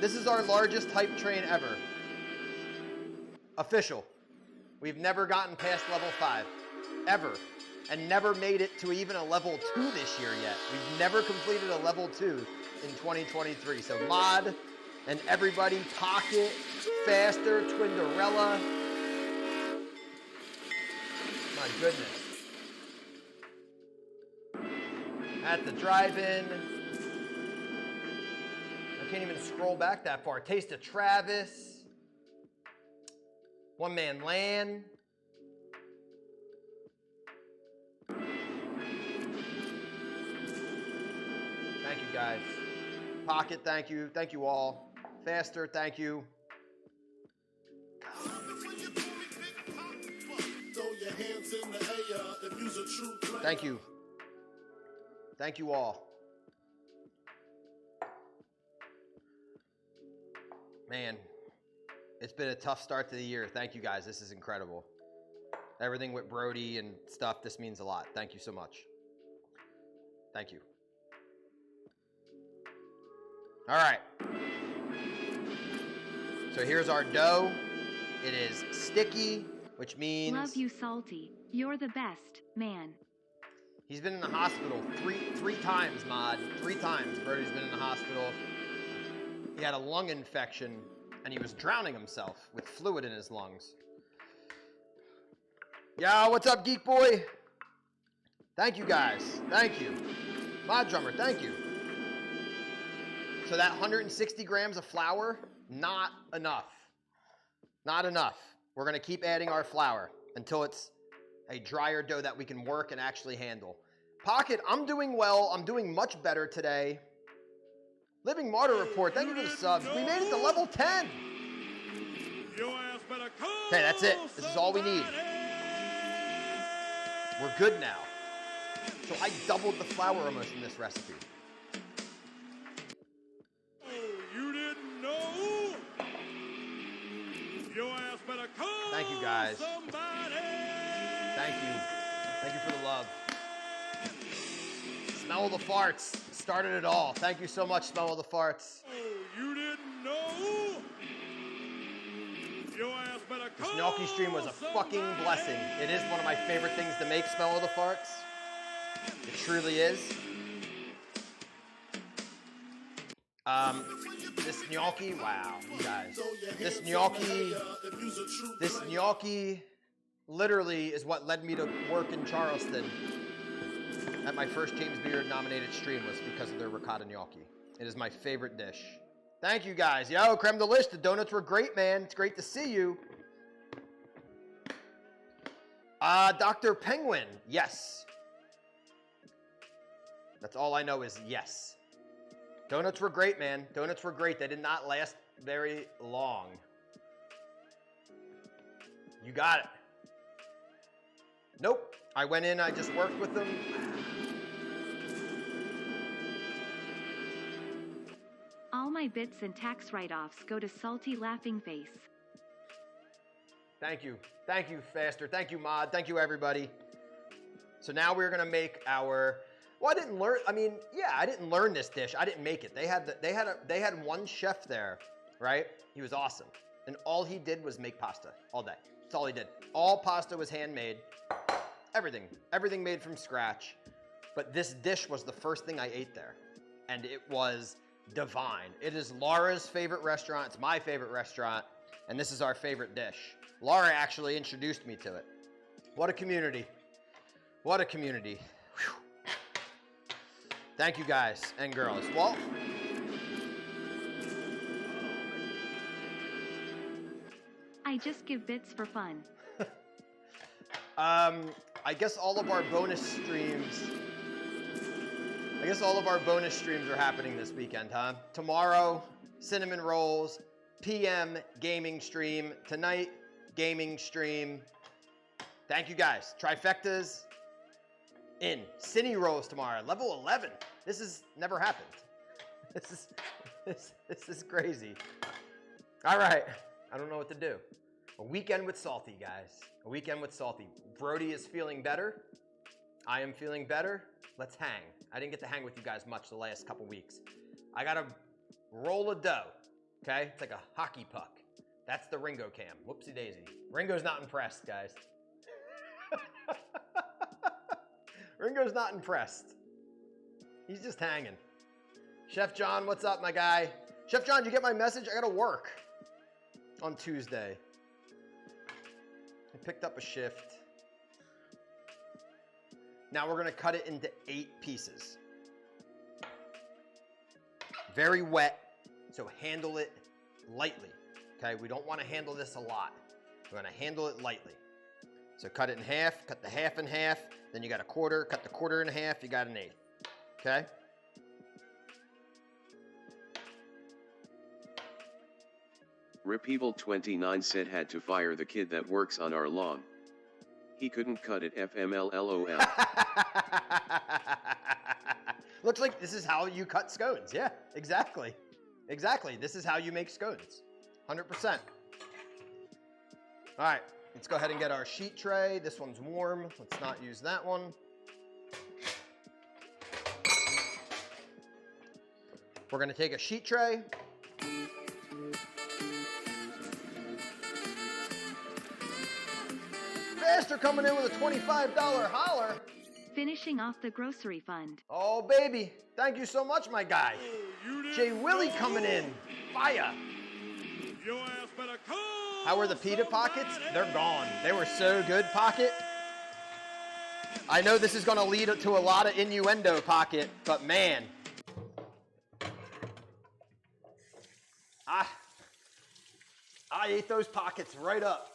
this is our largest hype train ever. Official. We've never gotten past level 5. Ever. And never made it to even a level 2 this year yet. We've never completed a level 2 in 2023. So Mod and everybody, Pocket, Faster, Twinderella. My goodness. At the drive-in. I can't even scroll back that far. Taste of Travis. One Man Land. Thank you, guys. Pocket, thank you. Thank you all. Faster, thank you. Throw your hands in the air if you's Thank you. Thank you all. Man, it's been a tough start to the year. Thank you guys. This is incredible. Everything with Brody and stuff, this means a lot. Thank you so much. Thank you. All right. So here's our dough. It is sticky, which means... Love you, Salty. You're the best, man. He's been in the hospital three times, Mod. 3 times Brody's been in the hospital. He had a lung infection, and he was drowning himself with fluid in his lungs. Yo, what's up, Geek Boy? Thank you, guys. Thank you. Mod Drummer, thank you. So that 160 grams of flour, not enough. Not enough. We're going to keep adding our flour until it's a drier dough that we can work and actually handle. Pocket, I'm doing well. I'm doing much better today. Living Martyr Report, thank you for the subs. We made it to level 10. Okay, that's it. This is all we need. We're good now. So I doubled the flour almost in this recipe. You didn't know? Your ass better call Thank you, guys. somebody. Thank you. Thank you for the love. Smell of the farts started it all. Thank you so much, Smell of the Farts. You didn't know? Your ass better This call gnocchi stream was a fucking blessing. It is one of my favorite things to make, Smell of the Farts. It truly is. This gnocchi, wow, you guys. This gnocchi literally is what led me to work in Charleston at my first James Beard nominated stream, was because of their ricotta gnocchi. It is my favorite dish. Thank you, guys. Yo, creme de liche, the donuts were great, man. It's great to see you. Dr. Penguin, yes. That's all I know is yes. Donuts were great, man. Donuts were great. They did not last very long. You got it. Nope. I went in, I just worked with them. All my bits and tax write-offs go to Salty Laughing Face. Thank you. Thank you, Faster. Thank you, Mod. Thank you, everybody. So now we're going to make our... Well, I didn't learn... I mean, yeah, I didn't learn this dish. I didn't make it. They had one chef there, right? He was awesome. And all he did was make pasta all day. That's all he did. All pasta was handmade. Everything made from scratch. But this dish was the first thing I ate there. And it was divine. It is Laura's favorite restaurant. It's my favorite restaurant. And this is our favorite dish. Laura actually introduced me to it. What a community. What a community. Whew. Thank you, guys and girls. Well, I just give bits for fun. I guess all of our bonus streams are happening this weekend, huh? Tomorrow, cinnamon rolls. PM gaming stream. Tonight, gaming stream. Thank you, guys. Trifectas in. Cine rolls tomorrow. Level 11. This has never happened. This is crazy. All right. I don't know what to do. A weekend with Salty, guys. A weekend with Salty. Brody is feeling better. I am feeling better. Let's hang. I didn't get to hang with you guys much the last couple weeks. I got to roll a dough, okay? It's like a hockey puck. That's the Ringo cam. Whoopsie daisy. Ringo's not impressed, guys. Ringo's not impressed. He's just hanging. Chef John, what's up, my guy? Chef John, did you get my message? I got to work on Tuesday. I picked up a shift. Now we're going to cut it into 8 pieces. Very wet, so handle it lightly. Okay, we don't want to handle this a lot. We're going to handle it lightly. So cut it in half, cut the half in half, then you got a quarter, cut the quarter in half, you got an 1/8. Okay? Rip Evil 29 said had to fire the kid that works on our lawn. He couldn't cut it FMLLOL. Looks like this is how you cut scones. Yeah, exactly. Exactly. This is how you make scones. 100%. All right, let's go ahead and get our sheet tray. This one's warm. Let's not use that one. We're going to take a sheet tray. Faster coming in with a $25 holler. Finishing off the grocery fund. Oh, baby. Thank you so much, my guy. Jay Willie coming in. Fire. Your ass better call How were the pita pockets? They're gone. They were so good, Pocket. I know this is going to lead to a lot of innuendo, Pocket, but man. I ate those pockets right up.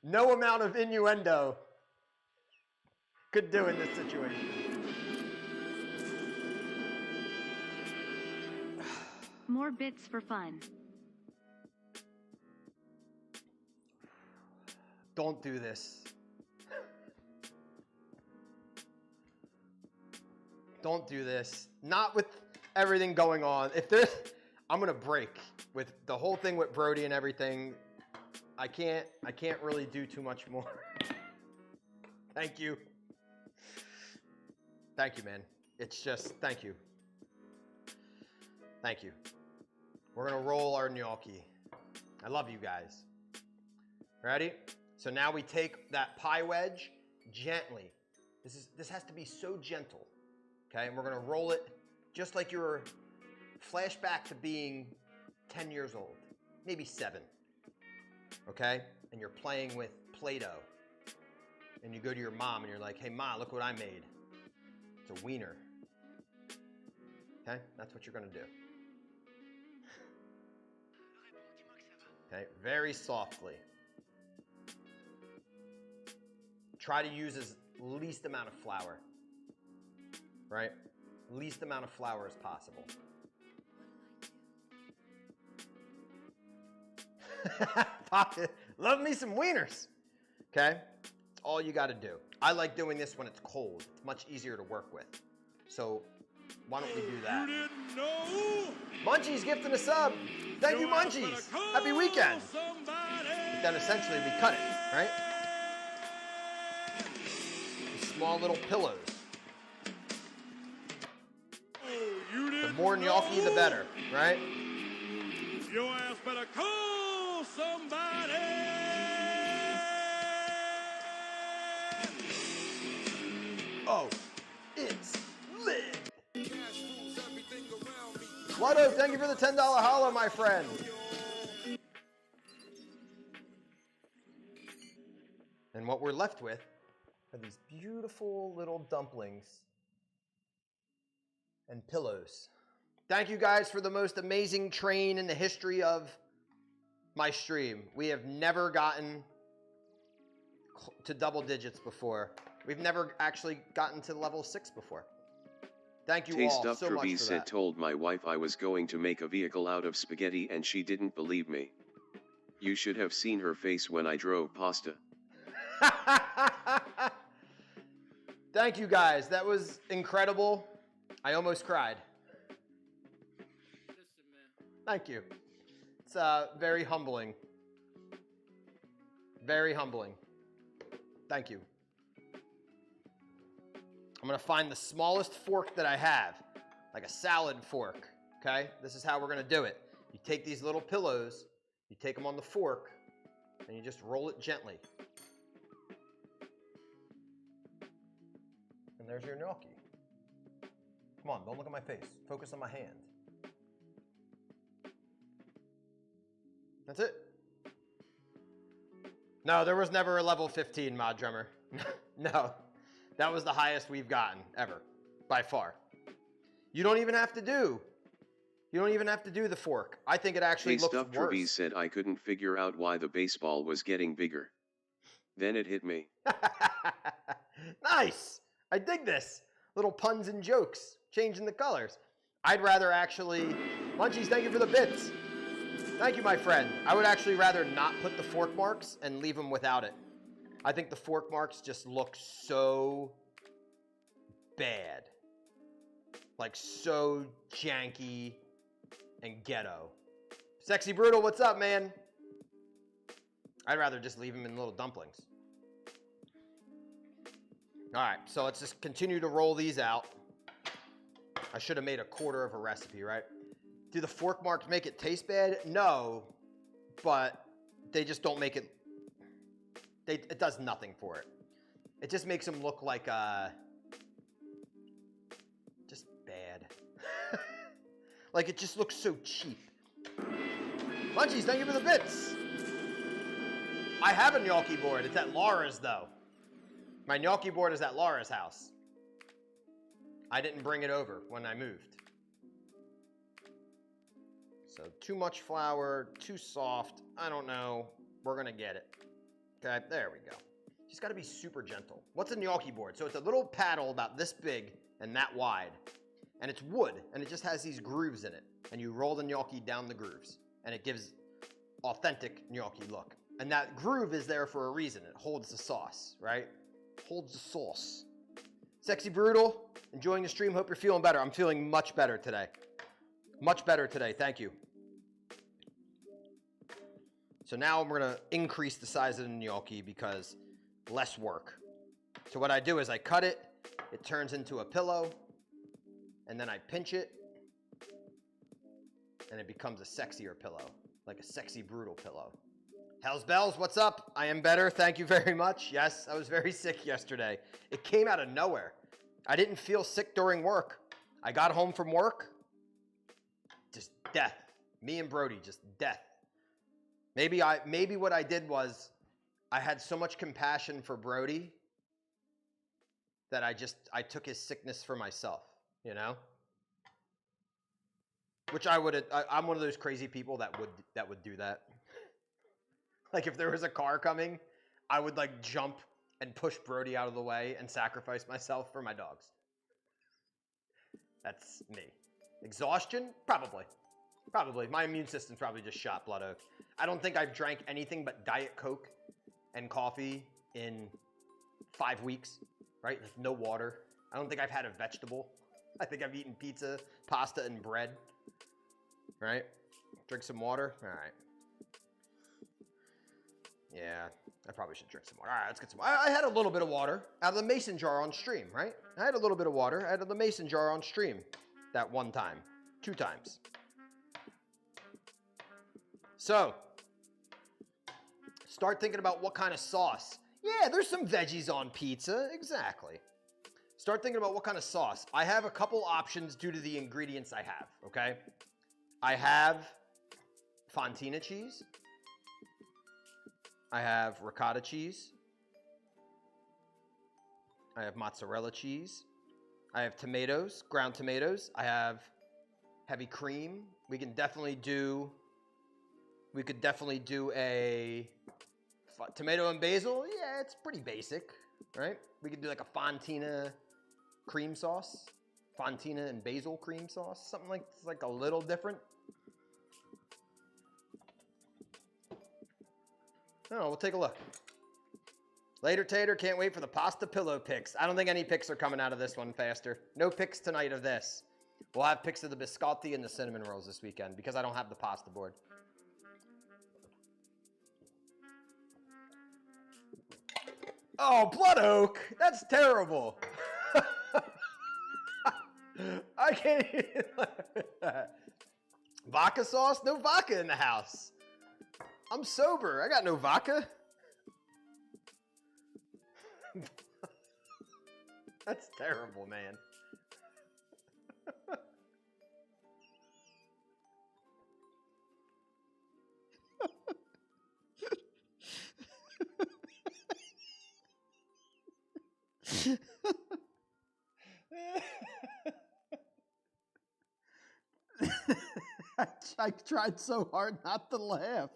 No amount of innuendo could do in this situation. More bits for fun. Don't do this. Don't do this. Not with everything going on. If there's, I'm gonna break with the whole thing with Brody and everything. I can't really do too much more. Thank you. Thank you, man. It's just, thank you. Thank you. We're gonna roll our gnocchi. I love you guys. Ready? So now we take that pie wedge gently. This has to be so gentle. Okay, and we're gonna roll it just like you're flashback to being 10 years old, maybe 7. Okay? And you're playing with Play-Doh. And you go to your mom and you're like, hey, Ma, look what I made. It's a wiener. Okay? That's what you're going to do. Okay? Very softly. Try to use as least amount of flour. Right? Least amount of flour as possible. Pocket, love me some wieners. Okay? It's all you got to do. I like doing this when it's cold. It's much easier to work with. So why don't we do that? You didn't know? Munchie's gifting a sub. Thank you, Munchies. Happy weekend. But then essentially we cut it, right? These small little pillows. The more gnocchi, the better, right? Your ass better call somebody. Oh, it's lit. Lotto, thank you for the $10 holler, my friend. And what we're left with are these beautiful little dumplings and pillows. Thank you guys for the most amazing train in the history of my stream. We have never gotten to double digits before. We've never actually gotten to level 6 before. Thank you Taste all Up so much Kirby for said that. told my wife I was going to make a vehicle out of spaghetti and she didn't believe me. You should have seen her face when I drove pasta. Thank you guys. That was incredible. I almost cried. Thank you. It's very humbling. Very humbling. Thank you. I'm going to find the smallest fork that I have, like a salad fork, okay? This is how we're going to do it. You take these little pillows, you take them on the fork, and you just roll it gently. And there's your gnocchi. Come on, don't look at my face. Focus on my hand. That's it. No, there was never a level 15 mod drummer. No, that was the highest we've gotten ever, by far. You don't even have to do the fork. I think it actually Taste looks Up Kirby worse. said I couldn't figure out why the baseball was getting bigger. Then it hit me. Nice. I dig this. Little puns and jokes, changing the colors. I'd rather actually... Munchies, thank you for the bits. Thank you, my friend. I would actually rather not put the fork marks and leave them without it. I think the fork marks just look so bad. Like so janky and ghetto. Sexy Brutal, what's up, man? I'd rather just leave them in little dumplings. All right, so let's just continue to roll these out. I should have made a quarter of a recipe, right? Do the fork marks make it taste bad? No, but they just don't make it. It does nothing for it. It just makes them look like just bad. Like it just looks so cheap. Munchies, thank you for the bits. I have a gnocchi board. It's at Laura's though. My gnocchi board is at Laura's house. I didn't bring it over when I moved. So too much flour, too soft. I don't know. We're gonna get it. Okay, there we go. Just gotta be super gentle. What's a gnocchi board? So it's a little paddle about this big and that wide. And it's wood, and it just has these grooves in it. And you roll the gnocchi down the grooves. And it gives authentic gnocchi look. And that groove is there for a reason. It holds the sauce, right? Holds the sauce. Sexy Brutal, enjoying the stream. Hope you're feeling better. I'm feeling much better today. Much better today. Thank you. So now we're going to increase the size of the gnocchi because less work. So what I do is I cut it. It turns into a pillow. And then I pinch it. And it becomes a sexier pillow. Like a Sexy Brutal pillow. Hell's Bells, what's up? I am better. Thank you very much. Yes, I was very sick yesterday. It came out of nowhere. I didn't feel sick during work. I got home from work. Just death. Me and Brody, just death. Maybe what I did was I had so much compassion for Brody that I took his sickness for myself, you know? Which I'm one of those crazy people that would do that. Like if there was a car coming, I would like jump and push Brody out of the way and sacrifice myself for my dogs. That's me. Exhaustion? Probably. My immune system's probably just shot blood oak. I don't think I've drank anything but Diet Coke and coffee in 5 weeks, right? Like no water. I don't think I've had a vegetable. I think I've eaten pizza, pasta, and bread, right? Drink some water. All right. Yeah, I probably should drink some water. All right, let's get some water. I had a little bit of water out of the mason jar on stream, right? I had a little bit of water out of the mason jar on stream that one time, 2 times. So, start thinking about what kind of sauce. Yeah, there's some veggies on pizza. Exactly. Start thinking about what kind of sauce. I have a couple options due to the ingredients I have, okay? I have Fontina cheese. I have ricotta cheese. I have mozzarella cheese. I have tomatoes, ground tomatoes. I have heavy cream. We could definitely do a tomato and basil. Yeah, it's pretty basic, right? We could do like a Fontina cream sauce. Fontina and basil cream sauce. Something like a little different. Oh, we'll take a look. Later, Tater. Can't wait for the pasta pillow picks. I don't think any picks are coming out of this one faster. No picks tonight of this. We'll have picks of the biscotti and the cinnamon rolls this weekend because I don't have the pasta board. Oh, blood oak. That's terrible. I can't even laugh at that. Vodka sauce? No vodka in the house. I'm sober. I got no vodka. That's terrible, man. I tried so hard not to laugh.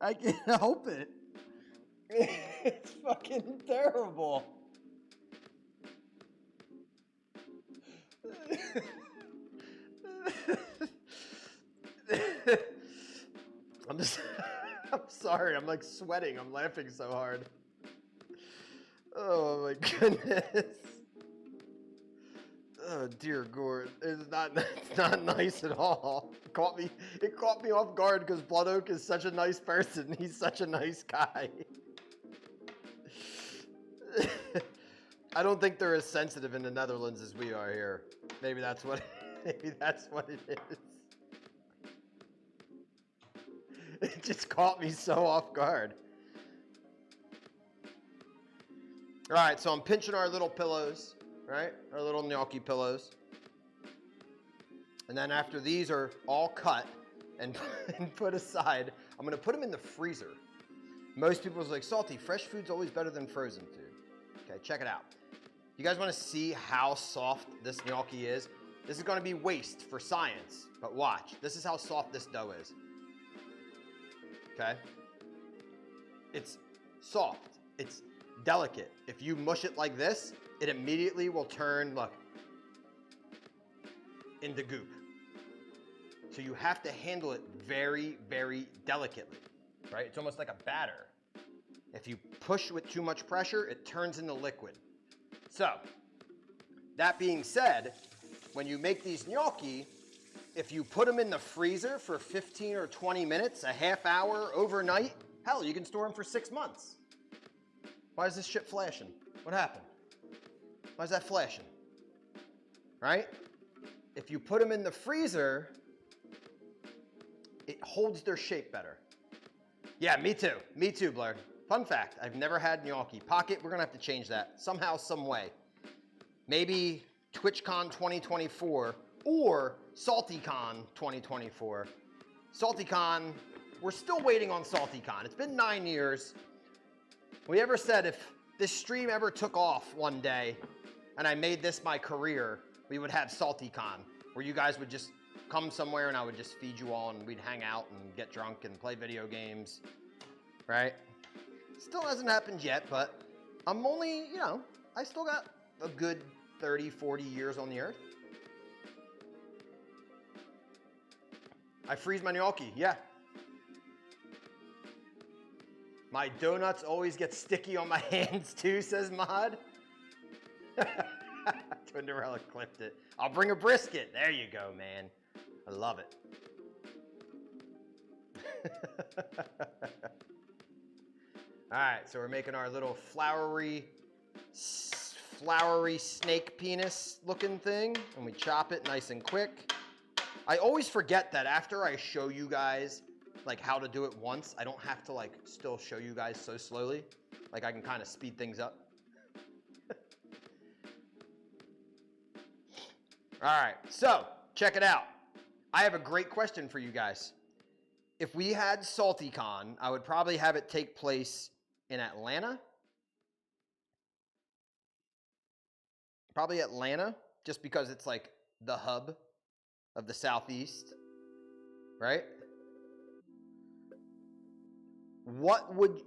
I can't help it. It's fucking terrible. I'm just, I'm sorry. I'm like sweating. I'm laughing so hard. Oh my goodness. Oh dear Gord. It's not nice at all. It caught me off guard because Blood Oak is such a nice person. He's such a nice guy. I don't think they're as sensitive in the Netherlands as we are here. Maybe that's what it is. It just caught me so off guard. All right, so I'm pinching our little pillows, right? Our little gnocchi pillows. And then after these are all cut and put aside, I'm gonna put them in the freezer. Most people are like, Salty, fresh food's always better than frozen food. Okay, check it out. You guys wanna see how soft this gnocchi is? This is gonna be waste for science, but watch. This is how soft this dough is. Okay? It's soft, it's delicate. If you mush it like this, it immediately will turn, look, into goop. So you have to handle it very, very delicately, right? It's almost like a batter. If you push with too much pressure, it turns into liquid. So, that being said, when you make these gnocchi, if you put them in the freezer for 15 or 20 minutes, a half hour, overnight, hell, you can store them for 6 months. Why is this shit flashing? What happened? Why is that flashing? Right? If you put them in the freezer, it holds their shape better. Yeah, me too. Me too, Blair. Fun fact, I've never had gnocchi. Pocket, we're gonna have to change that somehow, some way. Maybe TwitchCon 2024 or SaltyCon 2024. SaltyCon, we're still waiting on SaltyCon. It's been 9 years. We ever said if this stream ever took off one day and I made this my career, we would have SaltyCon, where you guys would just come somewhere and I would just feed you all and we'd hang out and get drunk and play video games, right? Still hasn't happened yet, but I'm only, you know, I still got a good 30, 40 years on the earth. I freeze my gnocchi, yeah. My donuts always get sticky on my hands too, says Mod. Twinderella clipped it. I'll bring a brisket. There you go, man. I love it. All right, so we're making our little flowery snake penis looking thing, and we chop it nice and quick. I always forget that after I show you guys like how to do it once, I don't have to like still show you guys so slowly. Like I can kind of speed things up. All right, so check it out. I have a great question for you guys. If we had SaltyCon, I would probably have it take place in Atlanta. Probably Atlanta, just because it's like the hub of the Southeast, right? What would,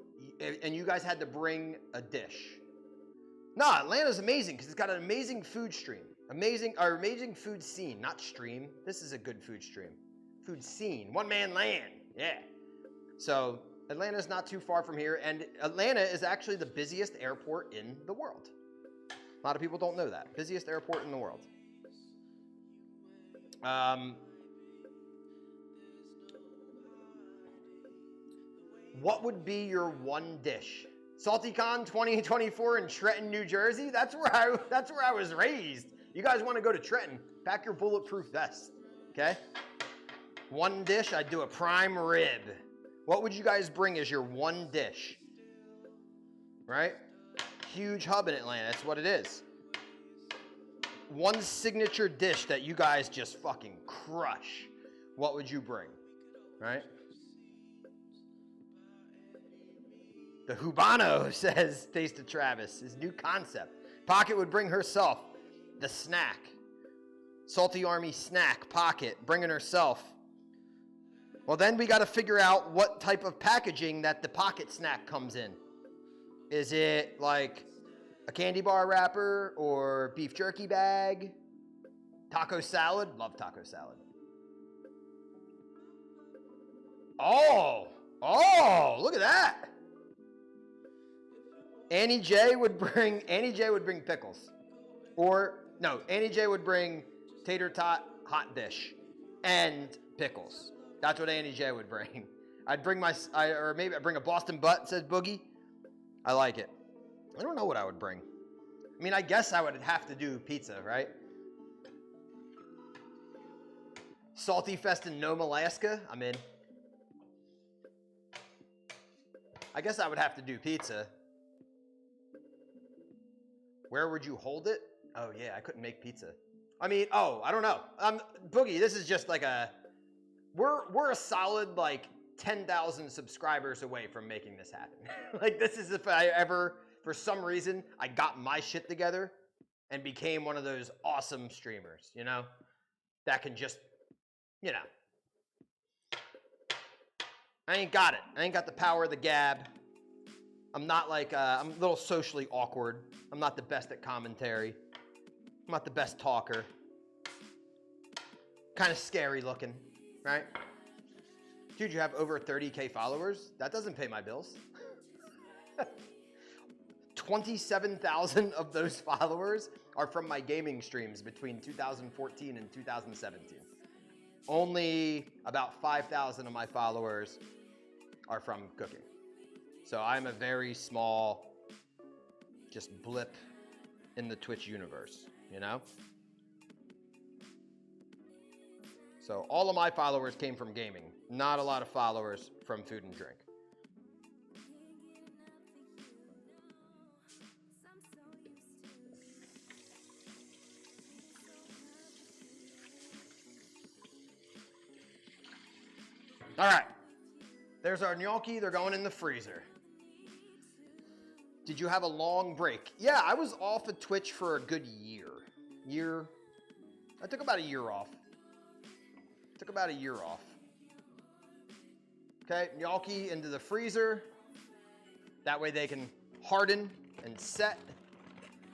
and you guys had to bring a dish. No, Atlanta's amazing because it's got an amazing food stream. Amazing food scene, not stream. This is a good food stream. Food scene, one man land, yeah. So Atlanta's not too far from here, and Atlanta is actually the busiest airport in the world. A lot of people don't know that. Busiest airport in the world. What would be your one dish? SaltyCon 2024 in Trenton, New Jersey? That's where I was raised. You guys want to go to Trenton? Pack your bulletproof vest, okay? One dish, I'd do a prime rib. What would you guys bring as your one dish? Right? Huge hub in Atlanta, that's what it is. One signature dish that you guys just fucking crush. What would you bring? Right? The Hubano says, Taste of Travis, his new concept. Pocket would bring herself the snack. Salty Army snack, Pocket, bringing herself. Well, then we got to figure out what type of packaging that the Pocket snack comes in. Is it like a candy bar wrapper or beef jerky bag? Taco salad? Love taco salad. Oh, look at that. Annie J would bring pickles. Or, no, Annie J would bring tater tot hot dish and pickles. That's what Annie J would bring. I'd bring or maybe I'd bring a Boston butt, says Boogie. I like it. I don't know what I would bring. I mean, I guess I would have to do pizza, right? Salty Fest in Nome, Alaska. I'm in. I guess I would have to do pizza. Where would you hold it? Oh, yeah, I couldn't make pizza. I mean, I don't know. Boogie, this is just like we're a solid, like, 10,000 subscribers away from making this happen. Like, this is if I ever, for some reason, I got my shit together and became one of those awesome streamers, you know? That can just, you know. I ain't got it. I ain't got the power of the gab. I'm not like, I'm a little socially awkward. I'm not the best at commentary. I'm not the best talker. Kind of scary looking, right? Dude, you have over 30K followers? That doesn't pay my bills. 27,000 of those followers are from my gaming streams between 2014 and 2017. Only about 5,000 of my followers are from cooking. So I'm a very small, just blip in the Twitch universe, you know? So all of my followers came from gaming. Not a lot of followers from food and drink. All right. There's our gnocchi. They're going in the freezer. Did you have a long break? Yeah, I was off of Twitch for a good year. I took about a year off. Okay, gnocchi into the freezer. That way they can harden and set.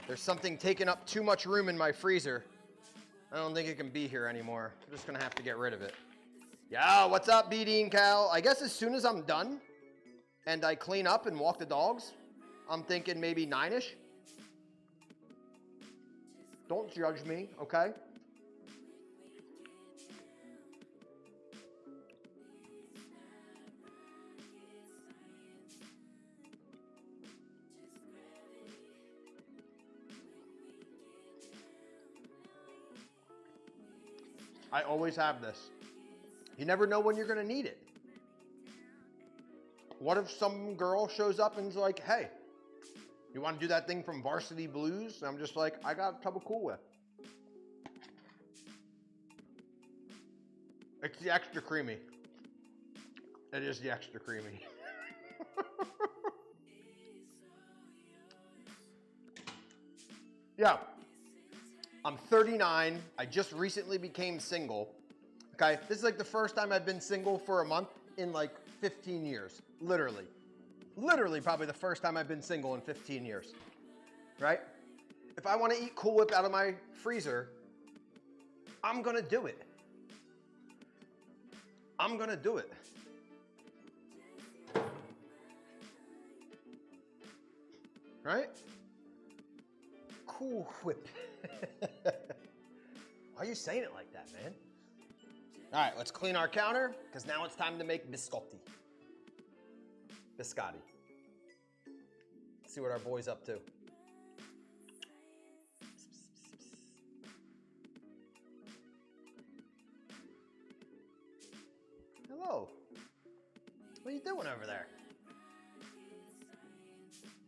There's something taking up too much room in my freezer. I don't think it can be here anymore. I'm just gonna have to get rid of it. Yo, what's up, B-Dean Cal? I guess as soon as I'm done and I clean up and walk the dogs, I'm thinking maybe 9-ish. Don't judge me, okay? I always have this. You never know when you're gonna need it. What if some girl shows up and's like, hey, you wanna do that thing from Varsity Blues? And I'm just like, I got a tub of Cool Whip. It's the extra creamy. It is the extra creamy. Yeah. I'm 39. I just recently became single. Okay, this is like the first time I've been single for a month in like 15 years. Literally. Literally probably the first time I've been single in 15 years. Right? If I want to eat Cool Whip out of my freezer, I'm going to do it. I'm going to do it. Right? Cool Whip. Why are you saying it like that, man? All right, let's clean our counter because now it's time to make biscotti. Biscotti. Let's see what our boy's up to. Hello. What are you doing over there?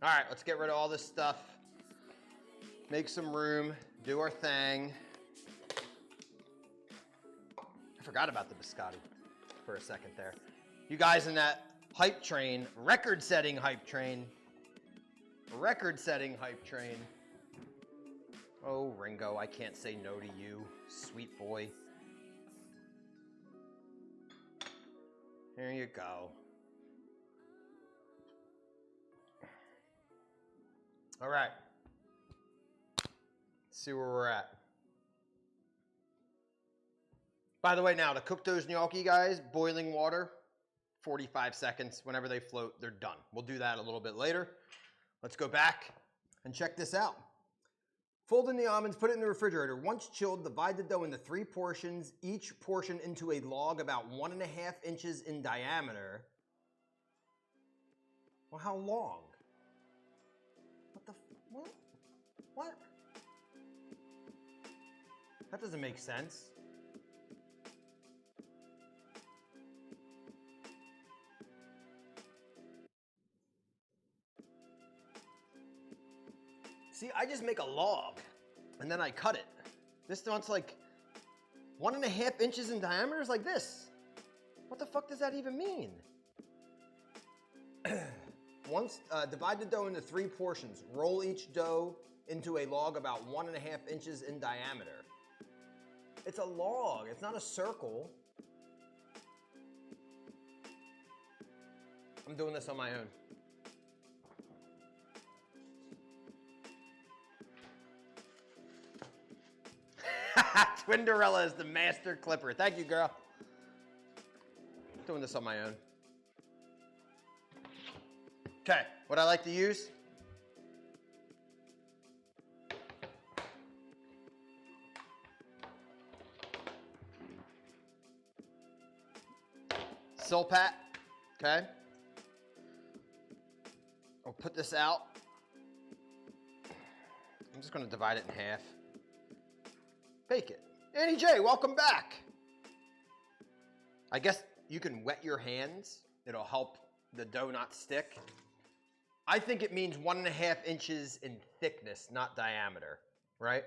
All right, let's get rid of all this stuff. Make some room, do our thing. I forgot about the biscotti for a second there. You guys in that hype train, record-setting hype train. Record-setting hype train. Oh, Ringo, I can't say no to you, sweet boy. Here you go. All right. See where we're at. By the way, now to cook those gnocchi, guys, boiling water. 45 seconds. Whenever they float, they're done. We'll do that a little bit later. Let's go back and check this out. Fold in the almonds, put it in the refrigerator. Once chilled, divide the dough into 3 portions, each portion into a log about 1.5 inches in diameter. Well, how long? What? That doesn't make sense. See, I just make a log and then I cut it. This one's like 1.5 inches in diameter, is like this. What the fuck does that even mean? Once, divide the dough into 3 portions. Roll each dough into a log about 1.5 inches in diameter. It's a log, it's not a circle. I'm doing this on my own. Twinderella is the master clipper. Thank you, girl. I'm doing this on my own. Okay, what I like to use. Silpat, okay. I'll put this out. I'm just gonna divide it in half. Bake it. Annie J, welcome back. I guess you can wet your hands. It'll help the dough not stick. I think it means 1.5 inches in thickness, not diameter, right?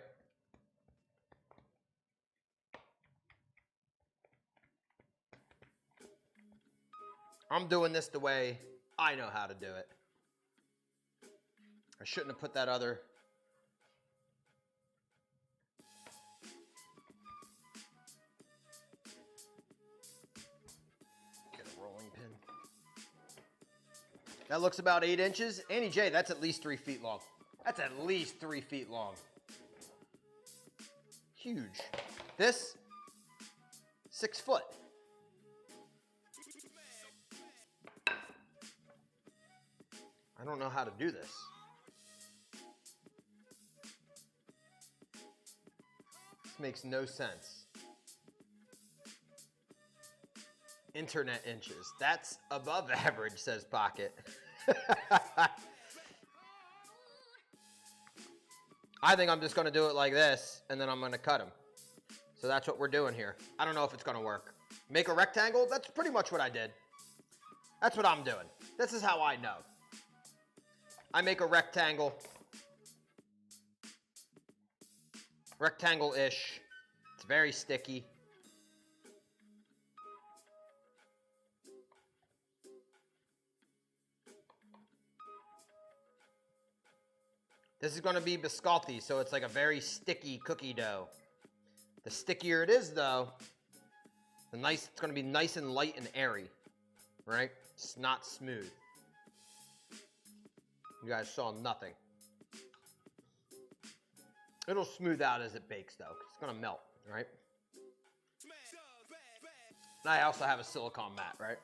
I'm doing this the way I know how to do it. I shouldn't have put that other. Get a rolling pin. That looks about 8 inches. Annie J, that's at least 3 feet long. That's at least 3 feet long. Huge. This, 6 foot. I don't know how to do this. This makes no sense. Internet inches. That's above average, says Pocket. I think I'm just going to do it like this, and then I'm going to cut them. So that's what we're doing here. I don't know if it's going to work. Make a rectangle? That's pretty much what I did. That's what I'm doing. This is how I know. I make a rectangle. Rectangle-ish. It's very sticky. This is going to be biscotti, so it's like a very sticky cookie dough. The stickier it is, though, it's going to be nice and light and airy, right? It's not smooth. You guys saw nothing. It'll smooth out as it bakes, though. It's going to melt, right? And I also have a silicone mat, right?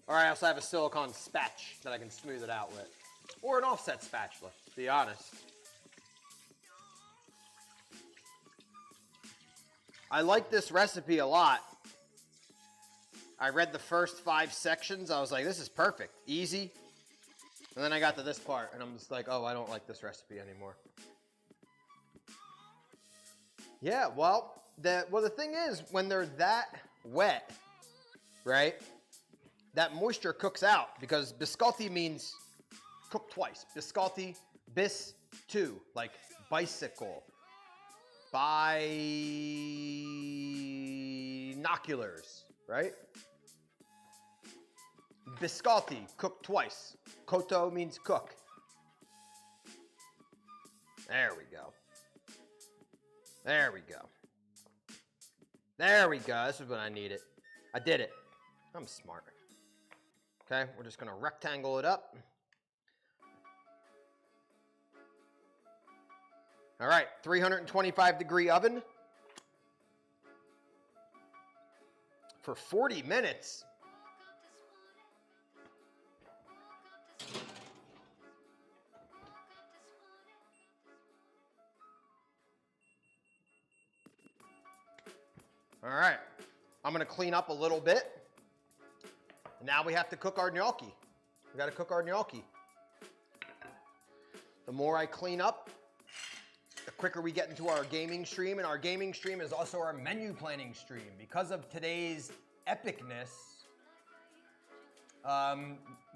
Or I also have a silicone spatch that I can smooth it out with. Or an offset spatula, to be honest. I like this recipe a lot. I read the first 5 sections. I was like, this is perfect. Easy. And then I got to this part, and I'm just like, oh, I don't like this recipe anymore. Yeah, well, the thing is, when they're that wet, right, that moisture cooks out, because biscotti means cook twice. Biscotti, bis, two, like bicycle. Binoculars, right? Biscotti, cook twice. Koto means cook. There we go. There we go. There we go. This is what I needed. I did it. I'm smart. Okay, we're just going to rectangle it up. All right, 325-degree oven for 40 minutes. All right, I'm gonna clean up a little bit. Now we have to cook our gnocchi. We gotta cook our gnocchi. The more I clean up, the quicker we get into our gaming stream, and our gaming stream is also our menu planning stream. Because of today's epicness,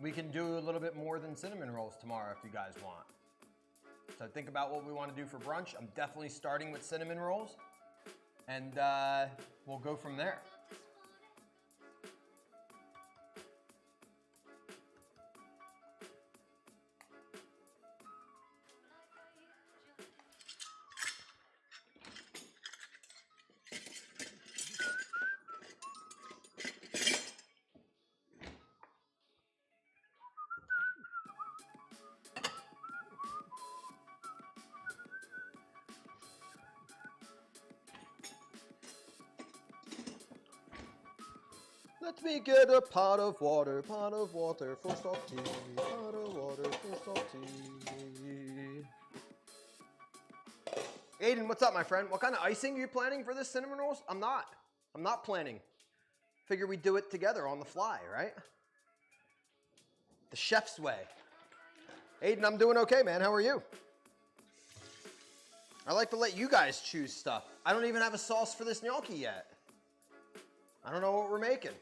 we can do a little bit more than cinnamon rolls tomorrow if you guys want. So think about what we want to do for brunch. I'm definitely starting with cinnamon rolls, and we'll go from there. Let me get a pot of water for salty, pot of water for salty. Aiden, what's up, my friend? What kind of icing are you planning for this cinnamon rolls? I'm not planning. Figure we do it together on the fly, right? The chef's way. Aiden, I'm doing okay, man. How are you? I like to let you guys choose stuff. I don't even have a sauce for this gnocchi yet. I don't know what we're making.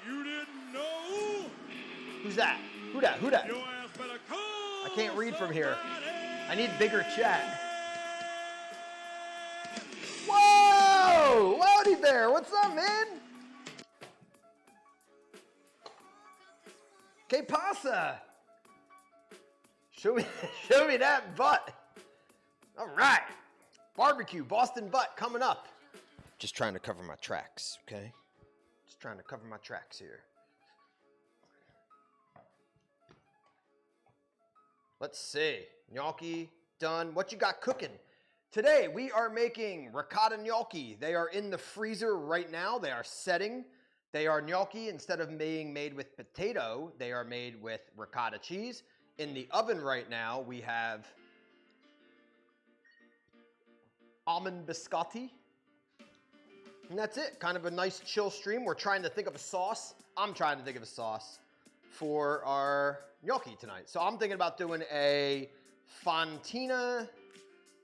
You didn't know? Who's that? Who that? Who that? Your ass better call I can't read from here. somebody. I need bigger chat. Whoa! Howdy there. What's up, man? Que pasa? Show me that butt. All right. Barbecue, Boston butt coming up. Just trying to cover my tracks, okay? Just trying to cover my tracks here. Let's see. Gnocchi done. What you got cooking? Today we are making ricotta gnocchi. They are in the freezer right now. They are setting. They are gnocchi. Instead of being made with potato, they are made with ricotta cheese. In the oven right now, we have almond biscotti. And that's it. Kind of a nice chill stream. We're trying to think of a sauce. I'm trying to think of a sauce for our gnocchi tonight. So I'm thinking about doing a fontina.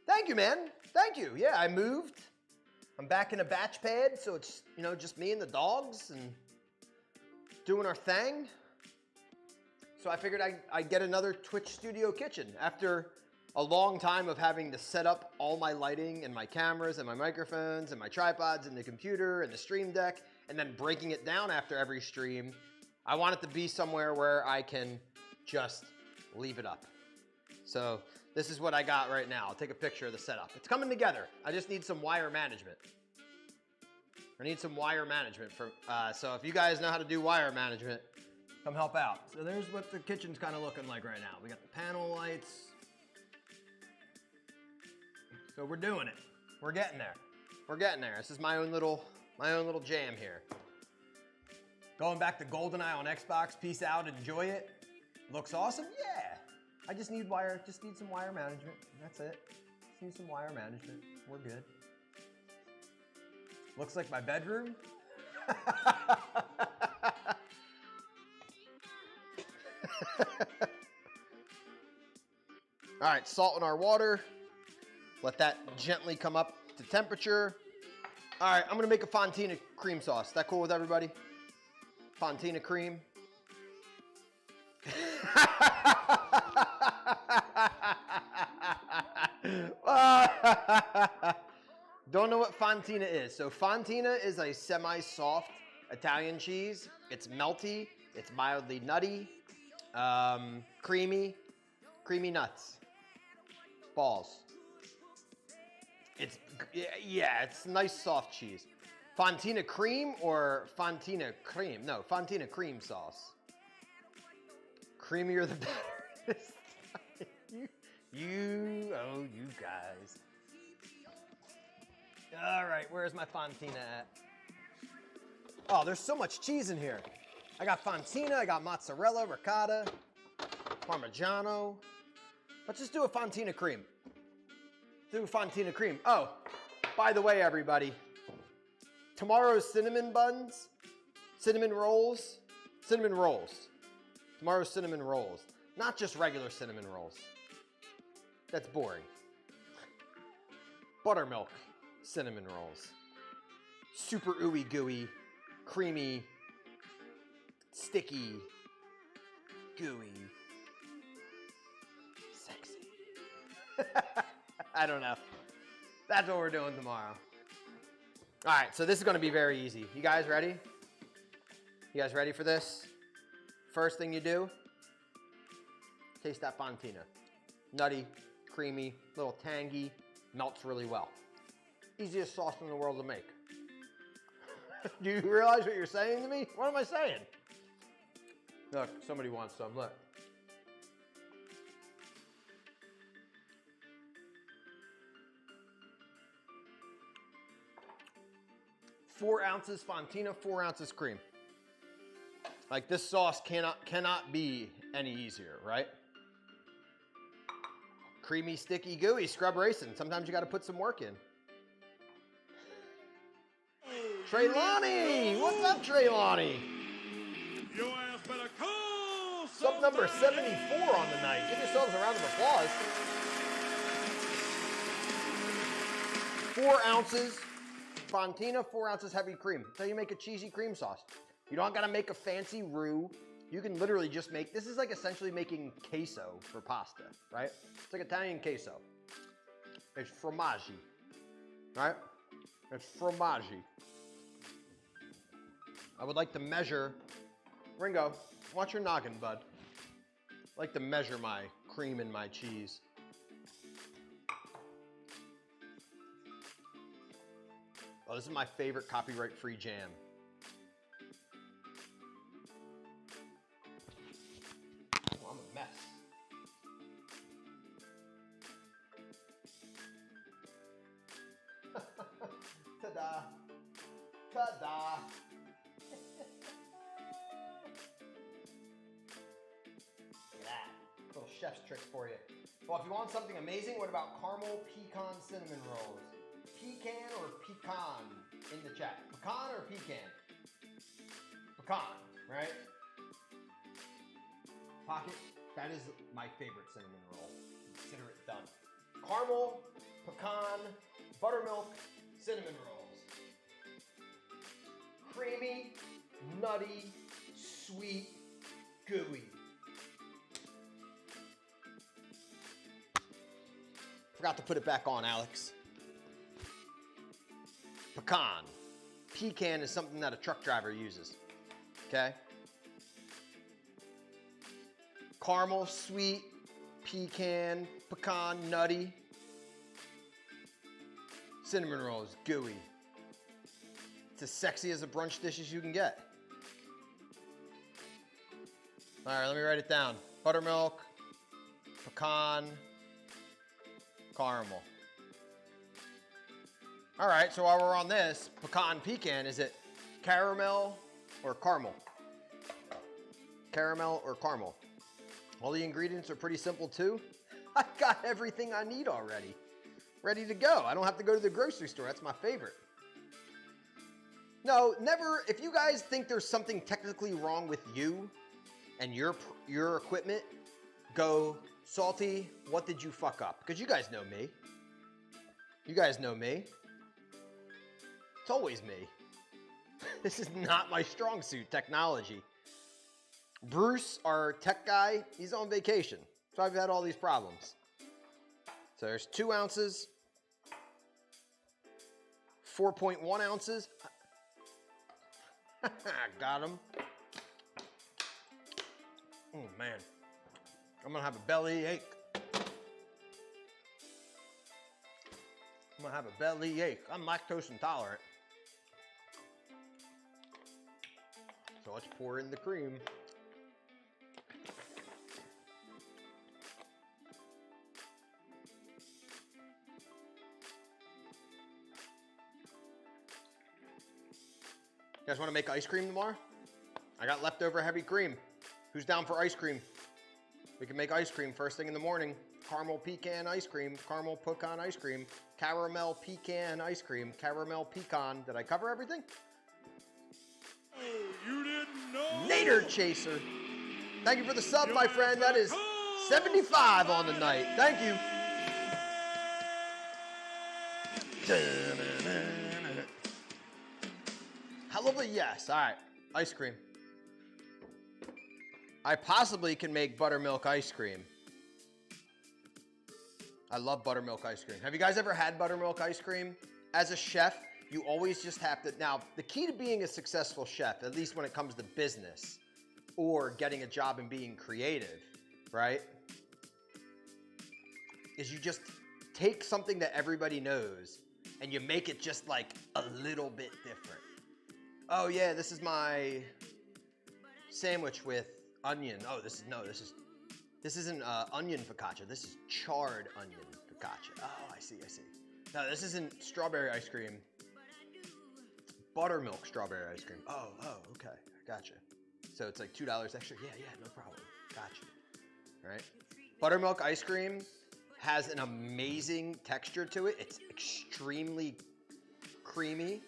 Thank you, man. Thank you. Yeah, I moved. I'm back in a batch pad, so it's, you know, just me and the dogs and doing our thing. So I figured I'd get another Twitch Studio Kitchen after a long time of having to set up all my lighting and my cameras and my microphones and my tripods and the computer and the stream deck, and then breaking it down after every stream. I want it to be somewhere where I can just leave it up. So this is what I got right now. I'll take a picture of the setup. It's coming together. I just need some wire management. I need some wire management for, so if you guys know how to do wire management, come help out. So there's what the kitchen's kind of looking like right now. We got the panel lights. So we're doing it. We're getting there. We're getting there. This is my own little jam here. Going back to GoldenEye on Xbox. Peace out. Enjoy it. Looks awesome. Yeah. I just need some wire management. That's it. Just need some wire management. We're good. Looks like my bedroom. All right, salt in our water. Let that gently come up to temperature. All right, I'm gonna make a fontina cream sauce. That cool with everybody? Fontina cream. Don't know what fontina is. So fontina is a semi-soft Italian cheese. It's melty. It's mildly nutty. Creamy nuts. Balls. It's nice soft cheese. Fontina cream or Fontina cream? No, Fontina cream sauce. Creamier the better. you guys. All right, where's my Fontina at? Oh, there's so much cheese in here. I got Fontina, I got mozzarella, ricotta, Parmigiano. Let's just do a Fontina cream. Do a Fontina cream. Oh, by the way, everybody, tomorrow's cinnamon rolls. Tomorrow's cinnamon rolls. Not just regular cinnamon rolls. That's boring. Buttermilk cinnamon rolls. Super ooey gooey, creamy, sticky, gooey, sexy. I don't know. That's what we're doing tomorrow. All right, so this is gonna be very easy. You guys ready? You guys ready for this? First thing you do, taste that Fontina. Nutty, creamy, little tangy, melts really well. Easiest sauce in the world to make. Do you realize what you're saying to me? What am I saying? Look, somebody wants some, look. Four ounces Fontina, 4 ounces cream. Like this sauce cannot be any easier, right? Creamy, sticky, gooey, scrub racing. Sometimes you gotta put some work in. Treylani! What's up, Treylani? Your ass better call Sub number 74 on the night. Give yourselves a round of applause. 4 ounces Fontina, 4 ounces heavy cream. That's how you make a cheesy cream sauce. You don't gotta make a fancy roux. You can literally just make, this is like essentially making queso for pasta, right? It's like Italian queso. It's formaggi, right? It's formaggi. I would like to measure, Ringo, watch your noggin, bud. I like to measure my cream and my cheese. Oh, this is my favorite copyright-free jam. Oh, I'm a mess. Ta-da. Ta-da. Little chef's trick for you. Well, if you want something amazing, what about caramel pecan cinnamon rolls? Pecan or pecan in the chat? Pecan or pecan? Pecan, right? Pocket, that is my favorite cinnamon roll. Consider it done. Caramel, pecan, buttermilk, cinnamon rolls. Creamy, nutty, sweet, gooey. Forgot to put it back on, Alex. Pecan. Pecan is something that a truck driver uses. Okay? Caramel, sweet, pecan, pecan, nutty. Cinnamon rolls, gooey. It's as sexy as a brunch dish as you can get. All right, let me write it down. Buttermilk, pecan, caramel. All right, so while we're on this, pecan, is it caramel or caramel? Caramel or caramel? All the ingredients are pretty simple too. I got everything I need already. Ready to go. I don't have to go to the grocery store. That's my favorite. No, never, if you guys think there's something technically wrong with you and your equipment, go, Salty, what did you fuck up? Because you guys know me. You guys know me. It's always me. This is not my strong suit, technology. Bruce, our tech guy, he's on vacation. So I've had all these problems. So there's 2 ounces. 4.1 ounces. Got him. Oh, man. I'm gonna have a belly ache. I'm gonna have a belly ache. I'm lactose intolerant. So let's pour in the cream. You guys want to make ice cream tomorrow? I got leftover heavy cream. Who's down for ice cream? We can make ice cream first thing in the morning. Caramel pecan ice cream, caramel pecan ice cream, caramel pecan ice cream, caramel pecan. Did I cover everything? Oh, you didn't know? Nader Chaser. Thank you for the sub, my friend. That is 75 on the night. Thank you. Hell of a yes. All right. Ice cream. I possibly can make buttermilk ice cream. I love buttermilk ice cream. Have you guys ever had buttermilk ice cream? As a chef, you always just have to... Now, the key to being a successful chef, at least when it comes to business or getting a job and being creative, right, is you just take something that everybody knows and you make it just like a little bit different. Oh yeah, this is my sandwich with onion. Oh, this isn't onion focaccia. This is charred onion focaccia. Oh, I see. No, this isn't strawberry ice cream. Buttermilk strawberry ice cream. Oh, okay. Gotcha. So it's like $2 extra. Yeah, no problem. Gotcha. All right. Buttermilk ice cream has an amazing texture to it. It's extremely creamy.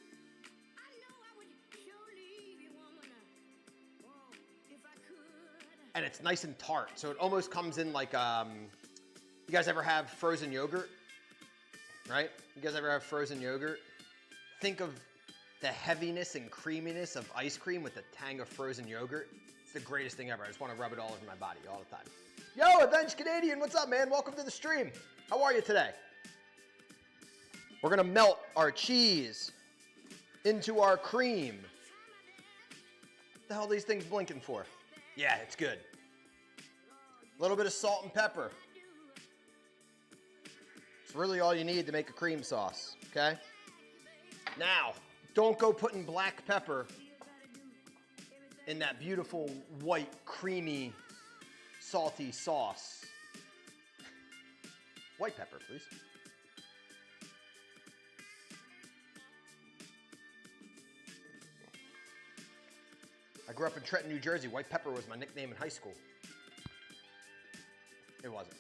And it's nice and tart, so it almost comes in like, you guys ever have frozen yogurt, right? You guys ever have frozen yogurt? Think of the heaviness and creaminess of ice cream with the tang of frozen yogurt. It's the greatest thing ever. I just want to rub it all over my body all the time. Yo, Avenged Canadian, what's up, man? Welcome to the stream. How are you today? We're gonna melt our cheese into our cream. What the hell are these things blinking for? Yeah, it's good. A little bit of salt and pepper. It's really all you need to make a cream sauce, okay? Now, don't go putting black pepper in that beautiful white, creamy, salty sauce. White pepper, please. I grew up in Trenton, New Jersey. White pepper was my nickname in high school. It wasn't.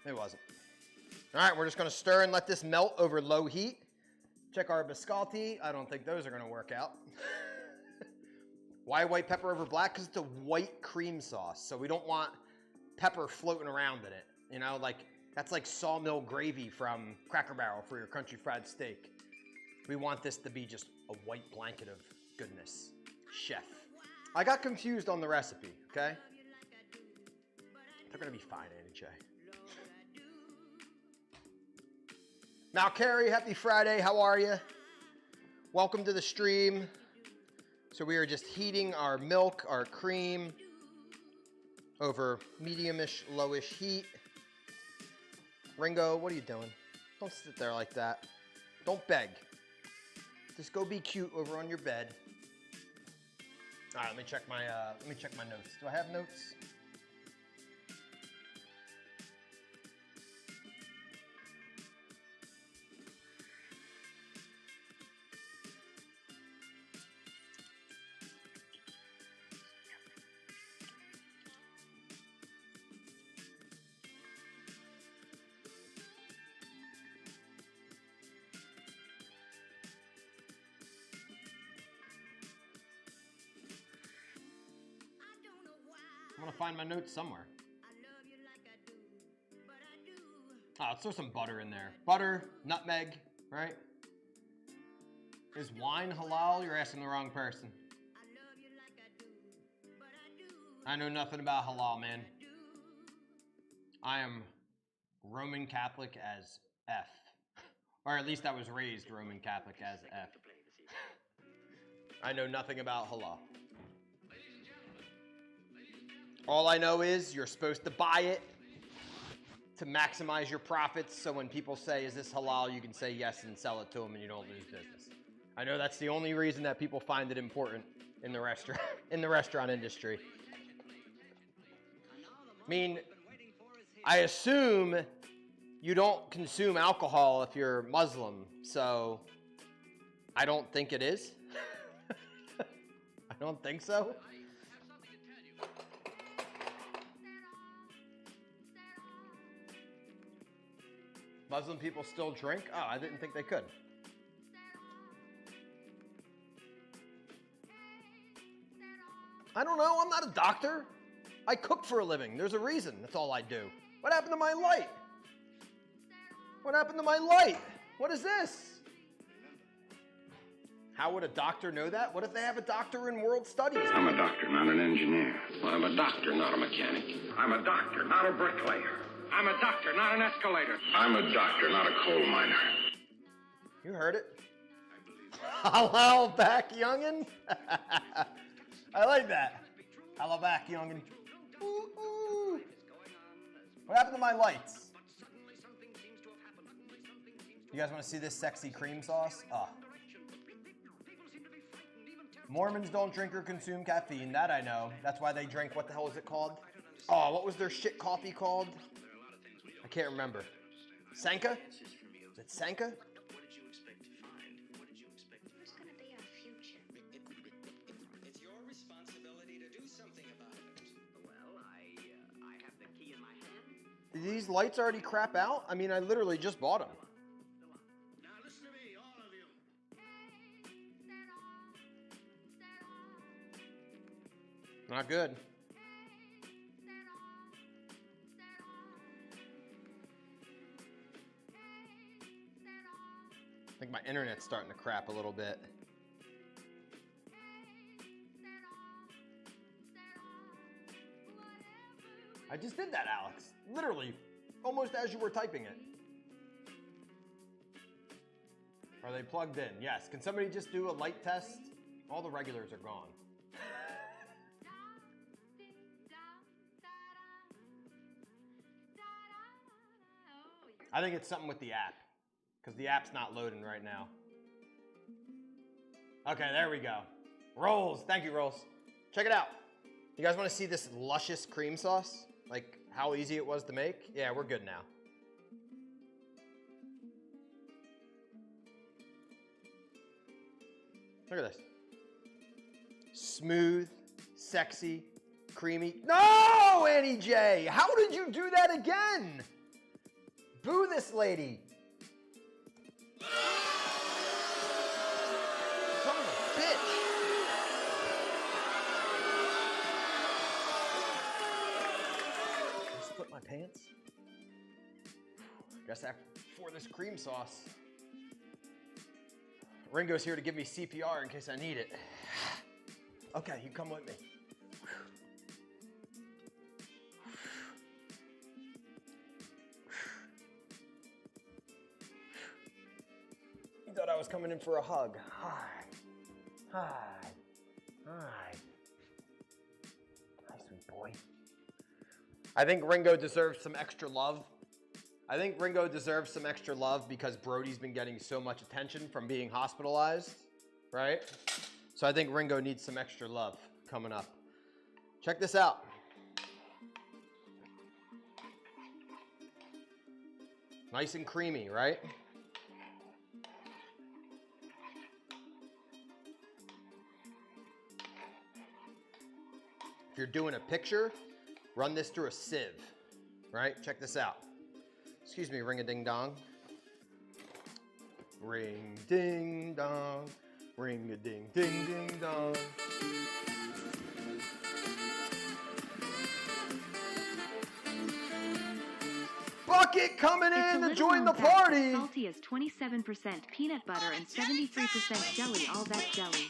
It wasn't. All right, we're just gonna stir and let this melt over low heat. Check our biscotti. I don't think those are gonna work out. Why white pepper over black? Because it's a white cream sauce. So we don't want pepper floating around in it. You know, like that's like sawmill gravy from Cracker Barrel for your country fried steak. We want this to be just a white blanket of goodness. Chef. I got confused on the recipe, okay? They're gonna be fine, Annie J. Mal Carey, happy Friday, how are you? Welcome to the stream. So we are just heating our milk, our cream, over medium-ish, lowish heat. Ringo, what are you doing? Don't sit there like that. Don't beg. Just go be cute over on your bed. All right, let me check my notes. Do I have notes? I'm gonna find my notes somewhere. Oh, let's throw some butter in there. Butter, nutmeg, right? Is wine halal? You're asking the wrong person. I know nothing about halal, man. I am Roman Catholic as F. Or at least I was raised Roman Catholic as F. I know nothing about halal. All I know is you're supposed to buy it to maximize your profits, so when people say, is this halal, you can say yes and sell it to them and you don't lose business. I know that's the only reason that people find it important in the restaurant industry. I mean, I assume you don't consume alcohol if you're Muslim, so I don't think it is. I don't think so. Muslim people still drink? Oh, I didn't think they could. I don't know. I'm not a doctor. I cook for a living. There's a reason. That's all I do. What happened to my light? What happened to my light? What is this? How would a doctor know that? What if they have a doctor in world studies? I'm a doctor, not an engineer. I'm a doctor, not a mechanic. I'm a doctor, not a bricklayer. I'm a doctor, not an escalator. I'm a doctor, not a coal miner. You heard it. Hello back, youngin'. I like that. Hello back, youngin'. Ooh, ooh. What happened to my lights? You guys want to see this sexy cream sauce? Oh. Mormons don't drink or consume caffeine. That I know. That's why they drink, what the hell is it called? Oh, what was their shit coffee called? I can't remember. Sanka? Is it Sanka? It's your responsibility to do something about it. Well, I have the key in my hand. Did these lights already crap out? I mean, I literally just bought them. Now listen to me, all of you. Not good. I think my internet's starting to crap a little bit. I just did that, Alex. Literally, almost as you were typing it. Are they plugged in? Yes. Can somebody just do a light test? All the regulars are gone. I think it's something with the app, because the app's not loading right now. Okay, there we go. Rolls, thank you, Rolls. Check it out. You guys want to see this luscious cream sauce? Like how easy it was to make? Yeah, we're good now. Look at this. Smooth, sexy, creamy. No, Annie J! How did you do that again? Boo this lady. Son of a bitch. Did I split my pants? Guess after for this cream sauce. Ringo's here to give me CPR in case I need it. Okay, you come with me. You thought I was coming in for a hug. Hi. Hi. Hi. Hi, sweet boy. I think Ringo deserves some extra love. I think Ringo deserves some extra love because Brody's been getting so much attention from being hospitalized, right? So I think Ringo needs some extra love coming up. Check this out. Nice and creamy, right? If you're doing a picture, run this through a sieve, right? Check this out. Excuse me, ring-a-ding-dong. Ring-ding-dong, ring-a-ding-ding-ding-dong. Bucket coming in to join the party. Salty is 27% peanut butter and 73% jelly. All that jelly.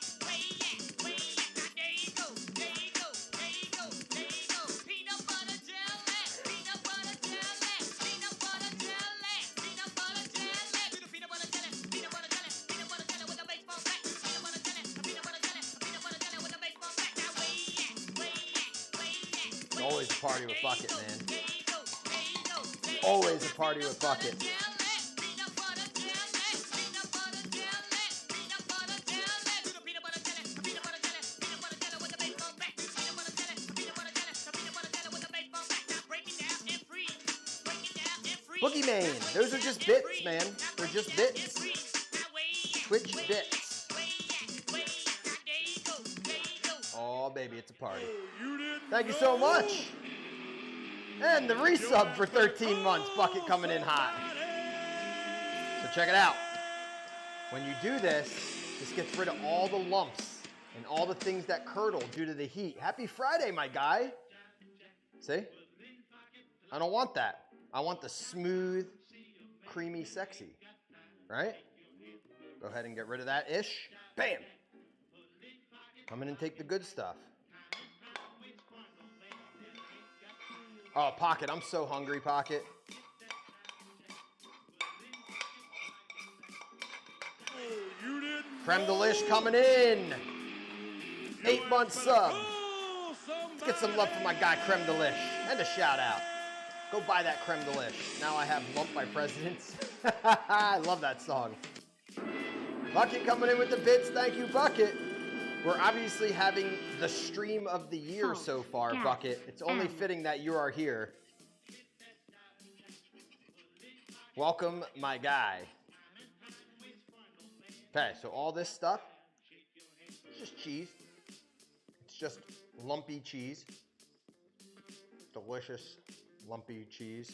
Always a party with Bucket, man. Always a party with Bucket. Boogeyman. Those are just bits, man. They're just bits. Twitch bits. Oh, baby, it's a party. Thank you so much. And the resub for 13 months. Bucket coming in hot. check it out. When you do this, this gets rid of all the lumps and all the things that curdle due to the heat. Happy Friday, my guy. See? I don't want that. I want the smooth, creamy, sexy, right? Go ahead and get rid of that ish. Bam! Come in and take the good stuff. Oh, Pocket, I'm so hungry, Pocket. You didn't Creme know? Delish coming in. 8 month sub. Oh, Let's get some love for my guy, Creme Delish. And a shout out. Go buy that Creme Delish. Now I have Lump by Presidents. I love that song. Bucket coming in with the bits. Thank you, Bucket. We're obviously having the stream of the year Salt, so far, gas, Bucket. It's only fitting that you are here. Welcome, my guy. Okay, so all this stuff, it's just cheese. It's just lumpy cheese. Delicious, lumpy cheese.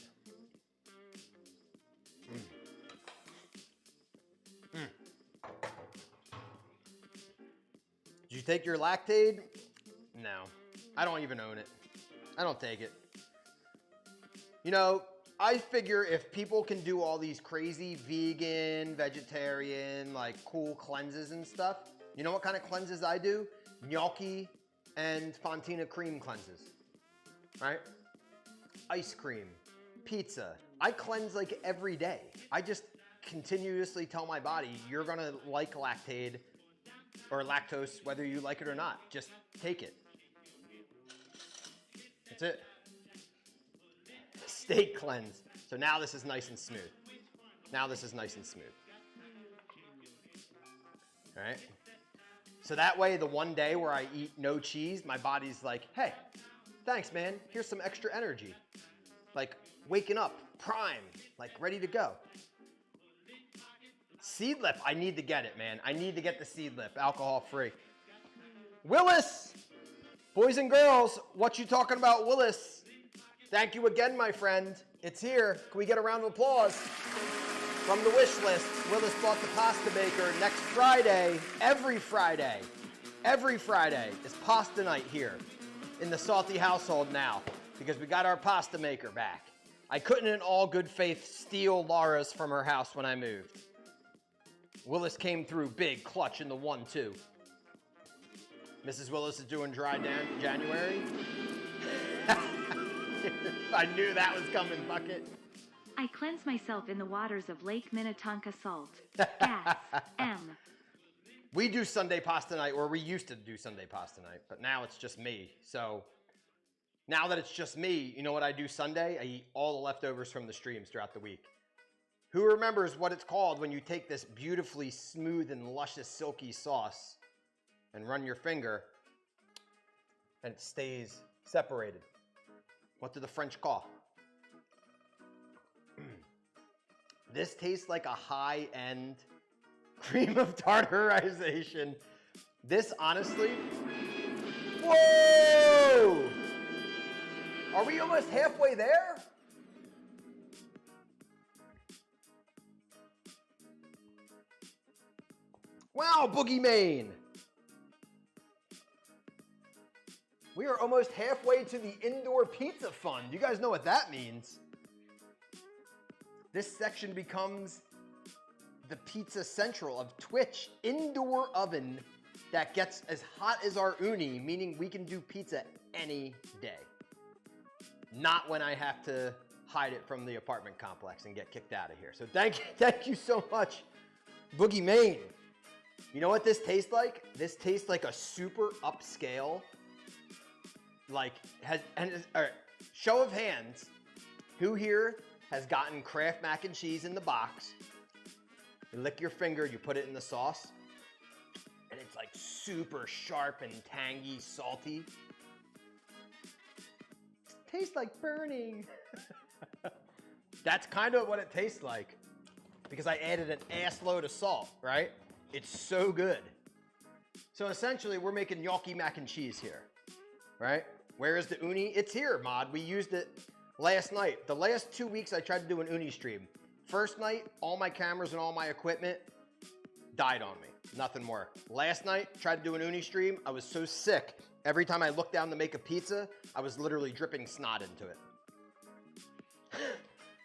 Did you take your Lactaid? No, I don't even own it. I don't take it. You know, I figure if people can do all these crazy vegan, vegetarian, like cool cleanses and stuff, you know what kind of cleanses I do? Gnocchi and Fontina cream cleanses, right? Ice cream, pizza. I cleanse like every day. I just continuously tell my body, you're gonna like Lactaid or lactose, whether you like it or not. Just take it. That's it. Steak cleanse. So now this is nice and smooth. Now this is nice and smooth. All right? So that way, the one day where I eat no cheese, my body's like, hey, thanks, man. Here's some extra energy. Like waking up, prime, like ready to go. Seed lip, I need to get it, man. I need to get the seed lip, alcohol free. Willis, boys and girls, what you talking about, Willis? Thank you again, my friend. It's here. Can we get a round of applause? From the wish list, Willis bought the pasta maker. Next Friday, every Friday is pasta night here in the Salty household now because we got our pasta maker back. I couldn't in all good faith steal Laura's from her house when I moved. Willis came through big, clutch in the 1-2. Mrs. Willis is doing dry January. I knew that was coming, Bucket. I cleanse myself in the waters of Lake Minnetonka salt. Gas. M. We do Sunday pasta night, or we used to do Sunday pasta night, but now it's just me. So now that it's just me, you know what I do Sunday? I eat all the leftovers from the streams throughout the week. Who remembers what it's called when you take this beautifully smooth and luscious silky sauce and run your finger and it stays separated? What do the French call? This tastes like a high-end cream of tartarization. This, honestly... Whoa! Are we almost halfway there? Wow, Boogie Main! We are almost halfway to the indoor pizza fund. You guys know what that means. This section becomes the pizza central of Twitch indoor oven that gets as hot as our uni, meaning we can do pizza any day. Not when I have to hide it from the apartment complex and get kicked out of here. So thank you so much, Boogie Main. You know what this tastes like? This tastes like a super upscale, like, show of hands, who here has gotten Kraft mac and cheese in the box? You lick your finger, you put it in the sauce, and it's like super sharp and tangy, salty. It tastes like burning. That's kind of what it tastes like because I added an ass load of salt, right? It's so good. So essentially, we're making gnocchi mac and cheese here, right? Where is the uni? It's here, Mod. We used it last night. The last 2 weeks I tried to do an uni stream. First night, all my cameras and all my equipment died on me. Nothing more. Last night, tried to do an uni stream. I was so sick. Every time I looked down to make a pizza, I was literally dripping snot into it.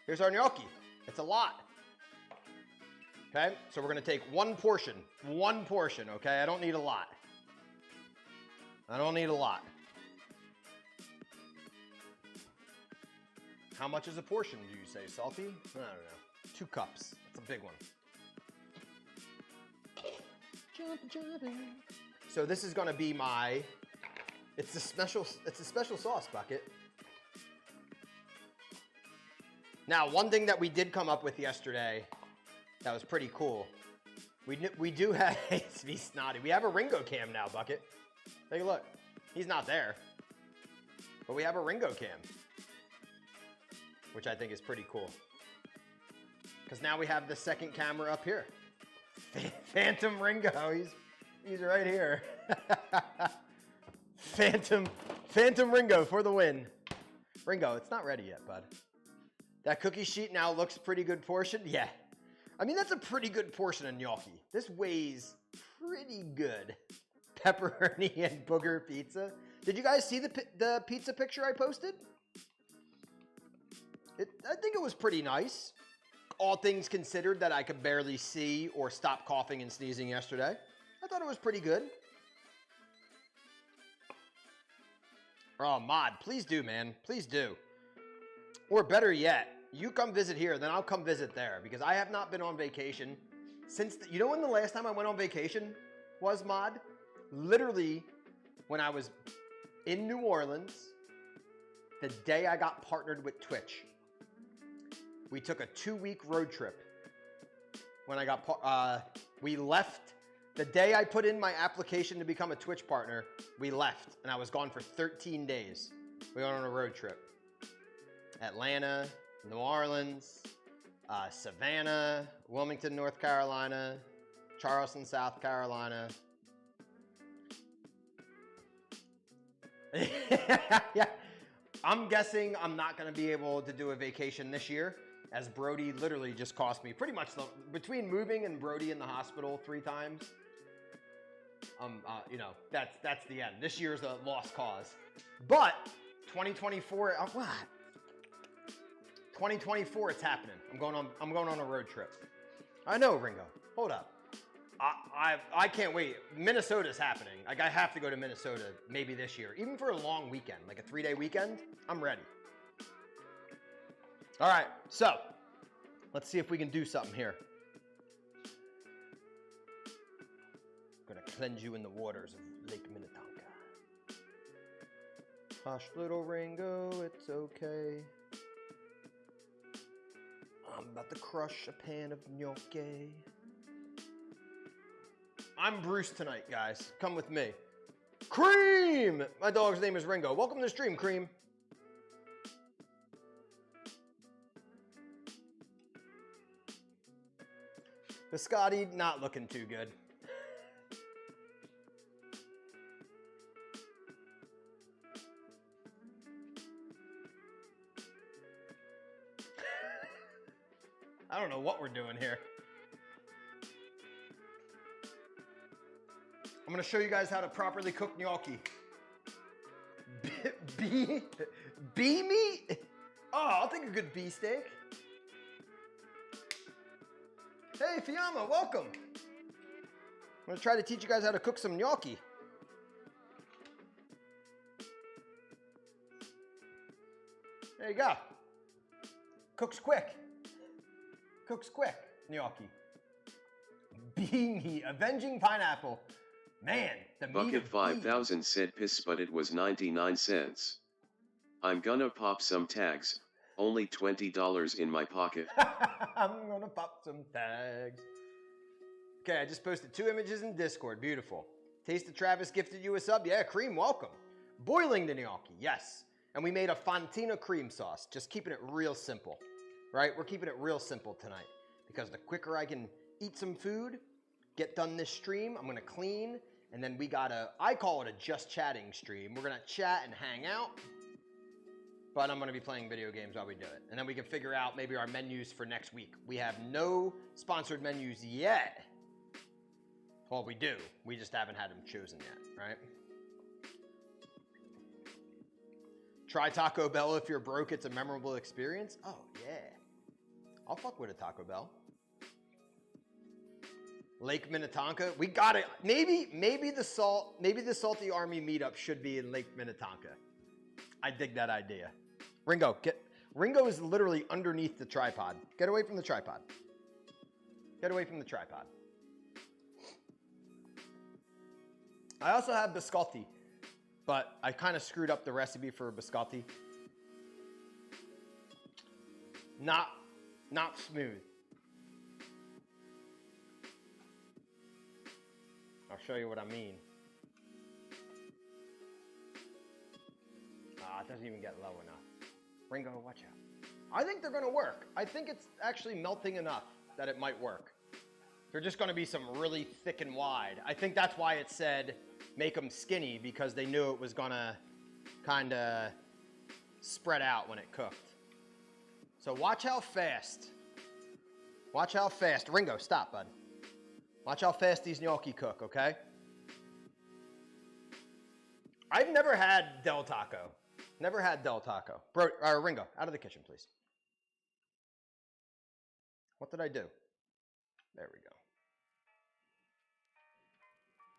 Here's our gnocchi. It's a lot. Okay, so we're gonna take one portion, okay? I don't need a lot. I don't need a lot. How much is a portion, do you say, Salty? I don't know. 2 cups. That's a big one. So this is gonna be my, it's a special sauce bucket. Now, one thing that we did come up with yesterday that was pretty cool. We do have, it's be snotty. We have a Ringo cam now, Bucket. Take a look. He's not there, but we have a Ringo cam, which I think is pretty cool. Because now we have the second camera up here. Phantom Ringo, he's right here. Phantom Ringo for the win. Ringo, it's not ready yet, bud. That cookie sheet now looks pretty good portioned. Yeah. I mean, that's a pretty good portion of gnocchi. This weighs pretty good. Pepperoni and booger pizza. Did you guys see the pizza picture I posted? I think it was pretty nice. All things considered that I could barely see or stop coughing and sneezing yesterday. I thought it was pretty good. Oh, Mod, please do, man. Please do. Or better yet, you come visit here, then I'll come visit there, because I have not been on vacation since, you know when the last time I went on vacation was, Mod? Literally when I was in New Orleans, the day I got partnered with Twitch. We took a 2-week road trip. When I got, we left, the day I put in my application to become a Twitch partner, we left, and I was gone for 13 days. We went on a road trip. Atlanta, New Orleans, Savannah, Wilmington, North Carolina, Charleston, South Carolina. Yeah, I'm guessing I'm not going to be able to do a vacation this year, as Brody literally just cost me pretty much between moving and Brody in the hospital 3 times. You know, that's the end. This year's a lost cause. But 2024, what? 2024, it's happening. I'm going on a road trip. I know, Ringo. Hold up. I can't wait. Minnesota's happening. Like, I have to go to Minnesota maybe this year, even for a long weekend, like a 3-day weekend. I'm ready. All right, so let's see if we can do something here. I'm gonna cleanse you in the waters of Lake Minnetonka. Hush, little Ringo, it's okay. I'm about to crush a pan of gnocchi. I'm Bruce tonight, guys. Come with me. Cream! My dog's name is Ringo. Welcome to the stream, Cream. Biscotti, not looking too good. I don't know what we're doing here. I'm gonna show you guys how to properly cook gnocchi. Bee meat? Oh, I'll take a good bee steak. Hey, Fiamma, welcome. I'm gonna try to teach you guys how to cook some gnocchi. There you go. Cooks quick. Cooks quick, gnocchi. Bee meat, avenging pineapple. Man, the meat Bucket of 5000 said piss, but it was 99 cents. I'm gonna pop some tags. Only $20 in my pocket. I'm gonna pop some tags. Okay, I just posted 2 images in Discord. Beautiful. Taste of Travis gifted you a sub. Yeah, Cream, welcome. Boiling the gnocchi, yes. And we made a Fontina cream sauce. Just keeping it real simple, right? We're keeping it real simple tonight because the quicker I can eat some food, get done this stream, I'm gonna clean, and then we got I call it a just chatting stream. We're gonna chat and hang out. but I'm going to be playing video games while we do it. And then we can figure out maybe our menus for next week. We have no sponsored menus yet. Well, we do. We just haven't had them chosen yet, right? Try Taco Bell if you're broke. It's a memorable experience. Oh, yeah. I'll fuck with a Taco Bell. Lake Minnetonka. We got it. Maybe the Salty Army meetup should be in Lake Minnetonka. I dig that idea. Ringo is literally underneath the tripod. Get away from the tripod. Get away from the tripod. I also have biscotti, but I kind of screwed up the recipe for biscotti. Not smooth. I'll show you what I mean. It doesn't even get low enough. Ringo, watch out. I think they're going to work. I think it's actually melting enough that it might work. They're just going to be some really thick and wide. I think that's why it said make them skinny, because they knew it was going to kind of spread out when it cooked. So watch how fast. Watch how fast. Ringo, stop, bud. Watch how fast these gnocchi cook, okay? I've never had Del Taco. Never had Del Taco. Bro, Ringo, out of the kitchen, please. What did I do? There we go.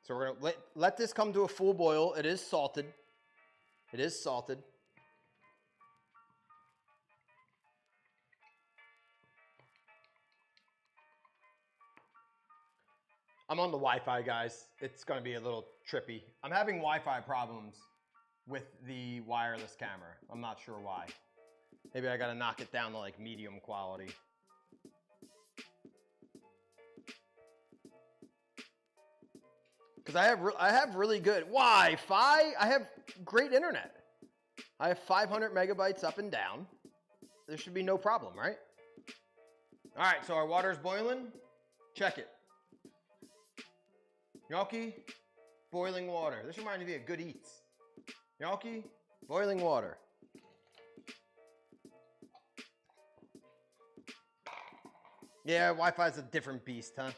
So we're going to let this come to a full boil. It is salted. It is salted. I'm on the Wi-Fi, guys. It's going to be a little trippy. I'm having Wi-Fi problems with the wireless camera. I'm not sure why. Maybe I got to knock it down to like medium quality. Because I have really good Wi-Fi. I have great internet. I have 500 megabytes up and down. There should be no problem, right? All right, so our water's boiling. Check it. Gnocchi, boiling water. This reminds me of Good Eats. Gnocchi, boiling water. Yeah, Wi-Fi's a different beast, huh?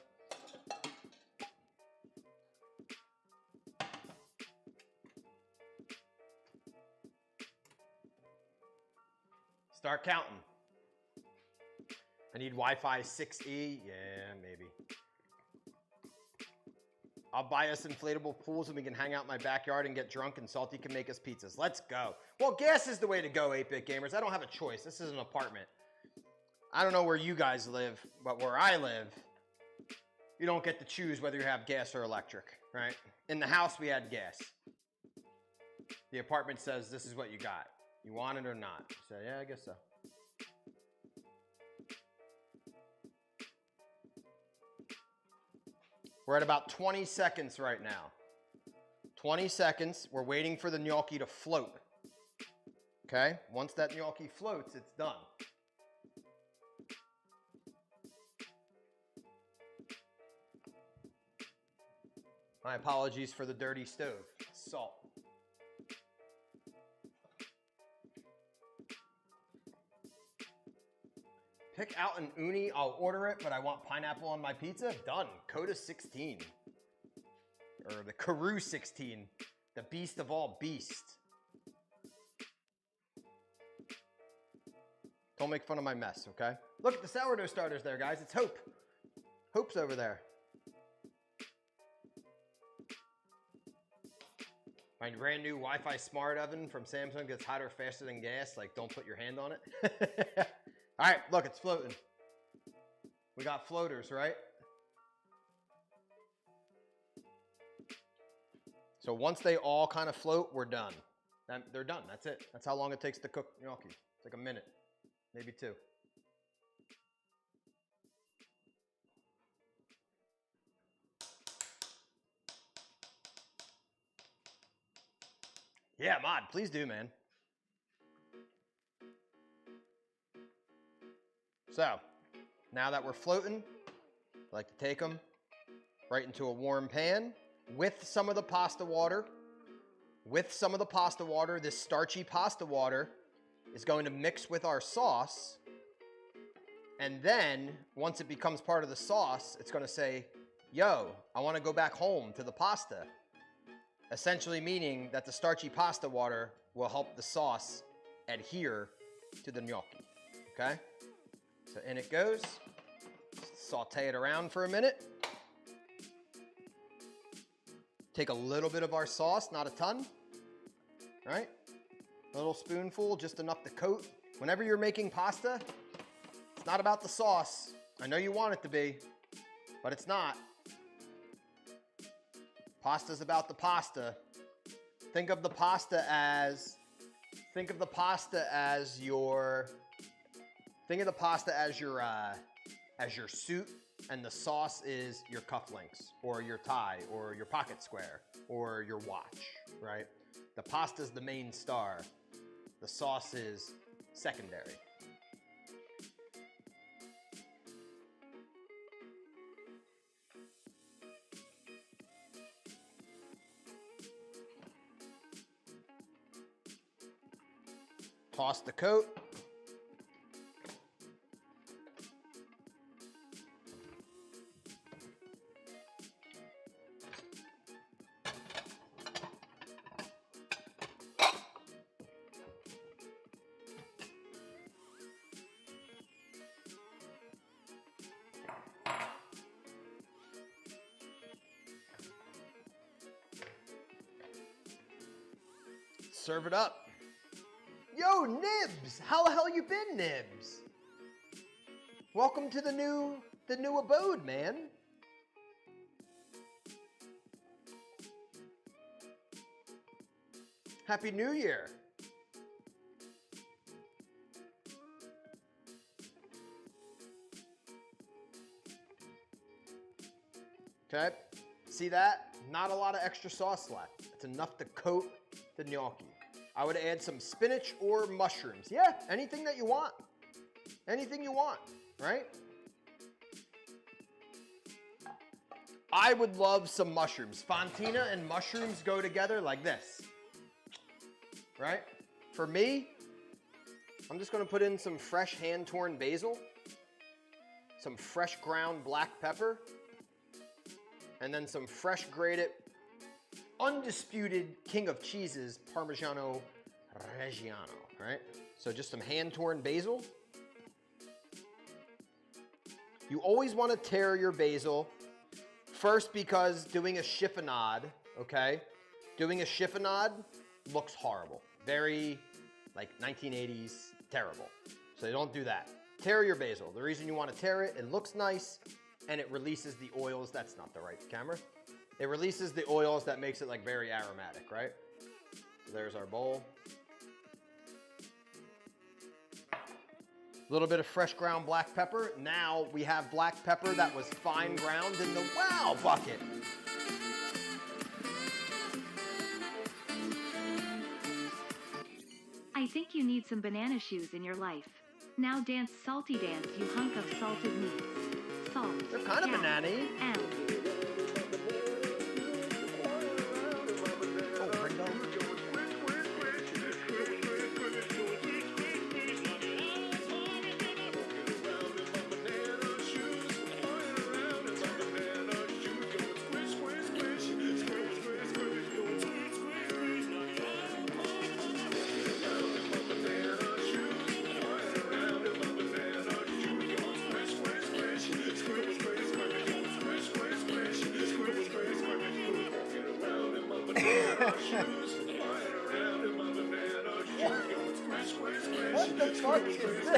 Start counting. I need Wi-Fi 6E. Yeah, maybe. I'll buy us inflatable pools and we can hang out in my backyard and get drunk, and Salty can make us pizzas. Let's go. Well, gas is the way to go, 8-Bit Gamers. I don't have a choice. This is an apartment. I don't know where you guys live, but where I live, you don't get to choose whether you have gas or electric, right? In the house, we had gas. The apartment says this is what you got. You want it or not? So, yeah, I guess so. We're at about 20 seconds right now. 20 seconds. We're waiting for the gnocchi to float. Okay? Once that gnocchi floats, it's done. My apologies for the dirty stove. Salt. Pick out an uni, I'll order it, but I want pineapple on my pizza. Done. Coda 16. Or the Karoo 16. The beast of all beasts. Don't make fun of my mess, okay? Look at the sourdough starters there, guys. It's Hope. Hope's over there. My brand new Wi-Fi smart oven from Samsung gets hotter faster than gas. Like, don't put your hand on it. All right, look, it's floating. We got floaters, right? So once they all kind of float, we're done. They're done. That's it. That's how long it takes to cook gnocchi. It's like a minute, maybe 2. Yeah, Mod, please do, man. So, now that we're floating, I like to take them right into a warm pan with some of the pasta water. With some of the pasta water, this starchy pasta water is going to mix with our sauce. And then, once it becomes part of the sauce, it's going to say, yo, I want to go back home to the pasta. Essentially meaning that the starchy pasta water will help the sauce adhere to the gnocchi. Okay? So in it goes. Saute it around for a minute. Take a little bit of our sauce, not a ton. Right? A little spoonful, just enough to coat. Whenever you're making pasta, it's not about the sauce. I know you want it to be, but it's not. Pasta's about the pasta. Think of the pasta as your suit, and the sauce is your cufflinks or your tie or your pocket square or your watch, right? The pasta's the main star. The sauce is secondary. Toss the coat. Serve it up. Yo, Nibs! How the hell you been, Nibs? Welcome to the new abode, man. Happy New Year. Okay, see that? Not a lot of extra sauce left. It's enough to coat the gnocchi. I would add some spinach or mushrooms. Yeah, anything that you want. Anything you want, right? I would love some mushrooms. Fontina and mushrooms go together like this, right? For me, I'm just gonna put in some fresh hand-torn basil, some fresh ground black pepper, and then some fresh grated, undisputed king of cheeses, Parmigiano Reggiano, right? So just some hand-torn basil. You always want to tear your basil, first because doing a chiffonade, okay? Doing a chiffonade looks horrible. Very, like, 1980s, terrible. So don't do that. Tear your basil. The reason you want to tear it, it looks nice, and it releases the oils. That's not the right camera. It releases the oils that makes it like very aromatic, right? So there's our bowl. A little bit of fresh ground black pepper. Now we have black pepper that was fine ground in the wow bucket. I think you need some banana shoes in your life. Now dance salty dance, you hunk of salted meats. Salt. They're kind of banana-y. M. What the fuck is this?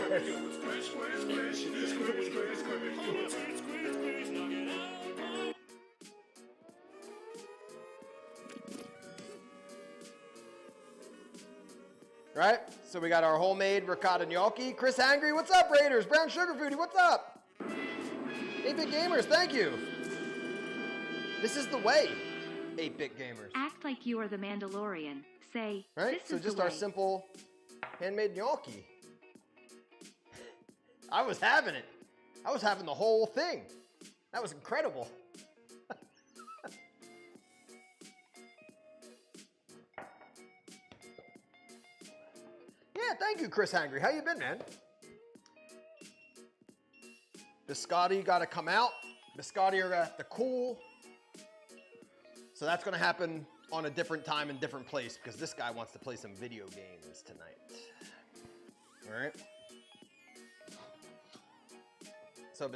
Right? So we got our homemade ricotta gnocchi. Chris Angry, what's up, Raiders? Brown Sugar Foodie, what's up? 8-Bit Gamers, thank you. This is the way, 8-Bit Gamers. Act like you are the Mandalorian. Say, Right? this So is just the our way. simple handmade gnocchi. I was having it. I was having the whole thing. That was incredible. Yeah, thank you, Chris Hangry. How you been, man? Biscotti got to come out. Biscotti are at the cool. So that's going to happen on a different time and different place because this guy wants to play some video games tonight. All right. So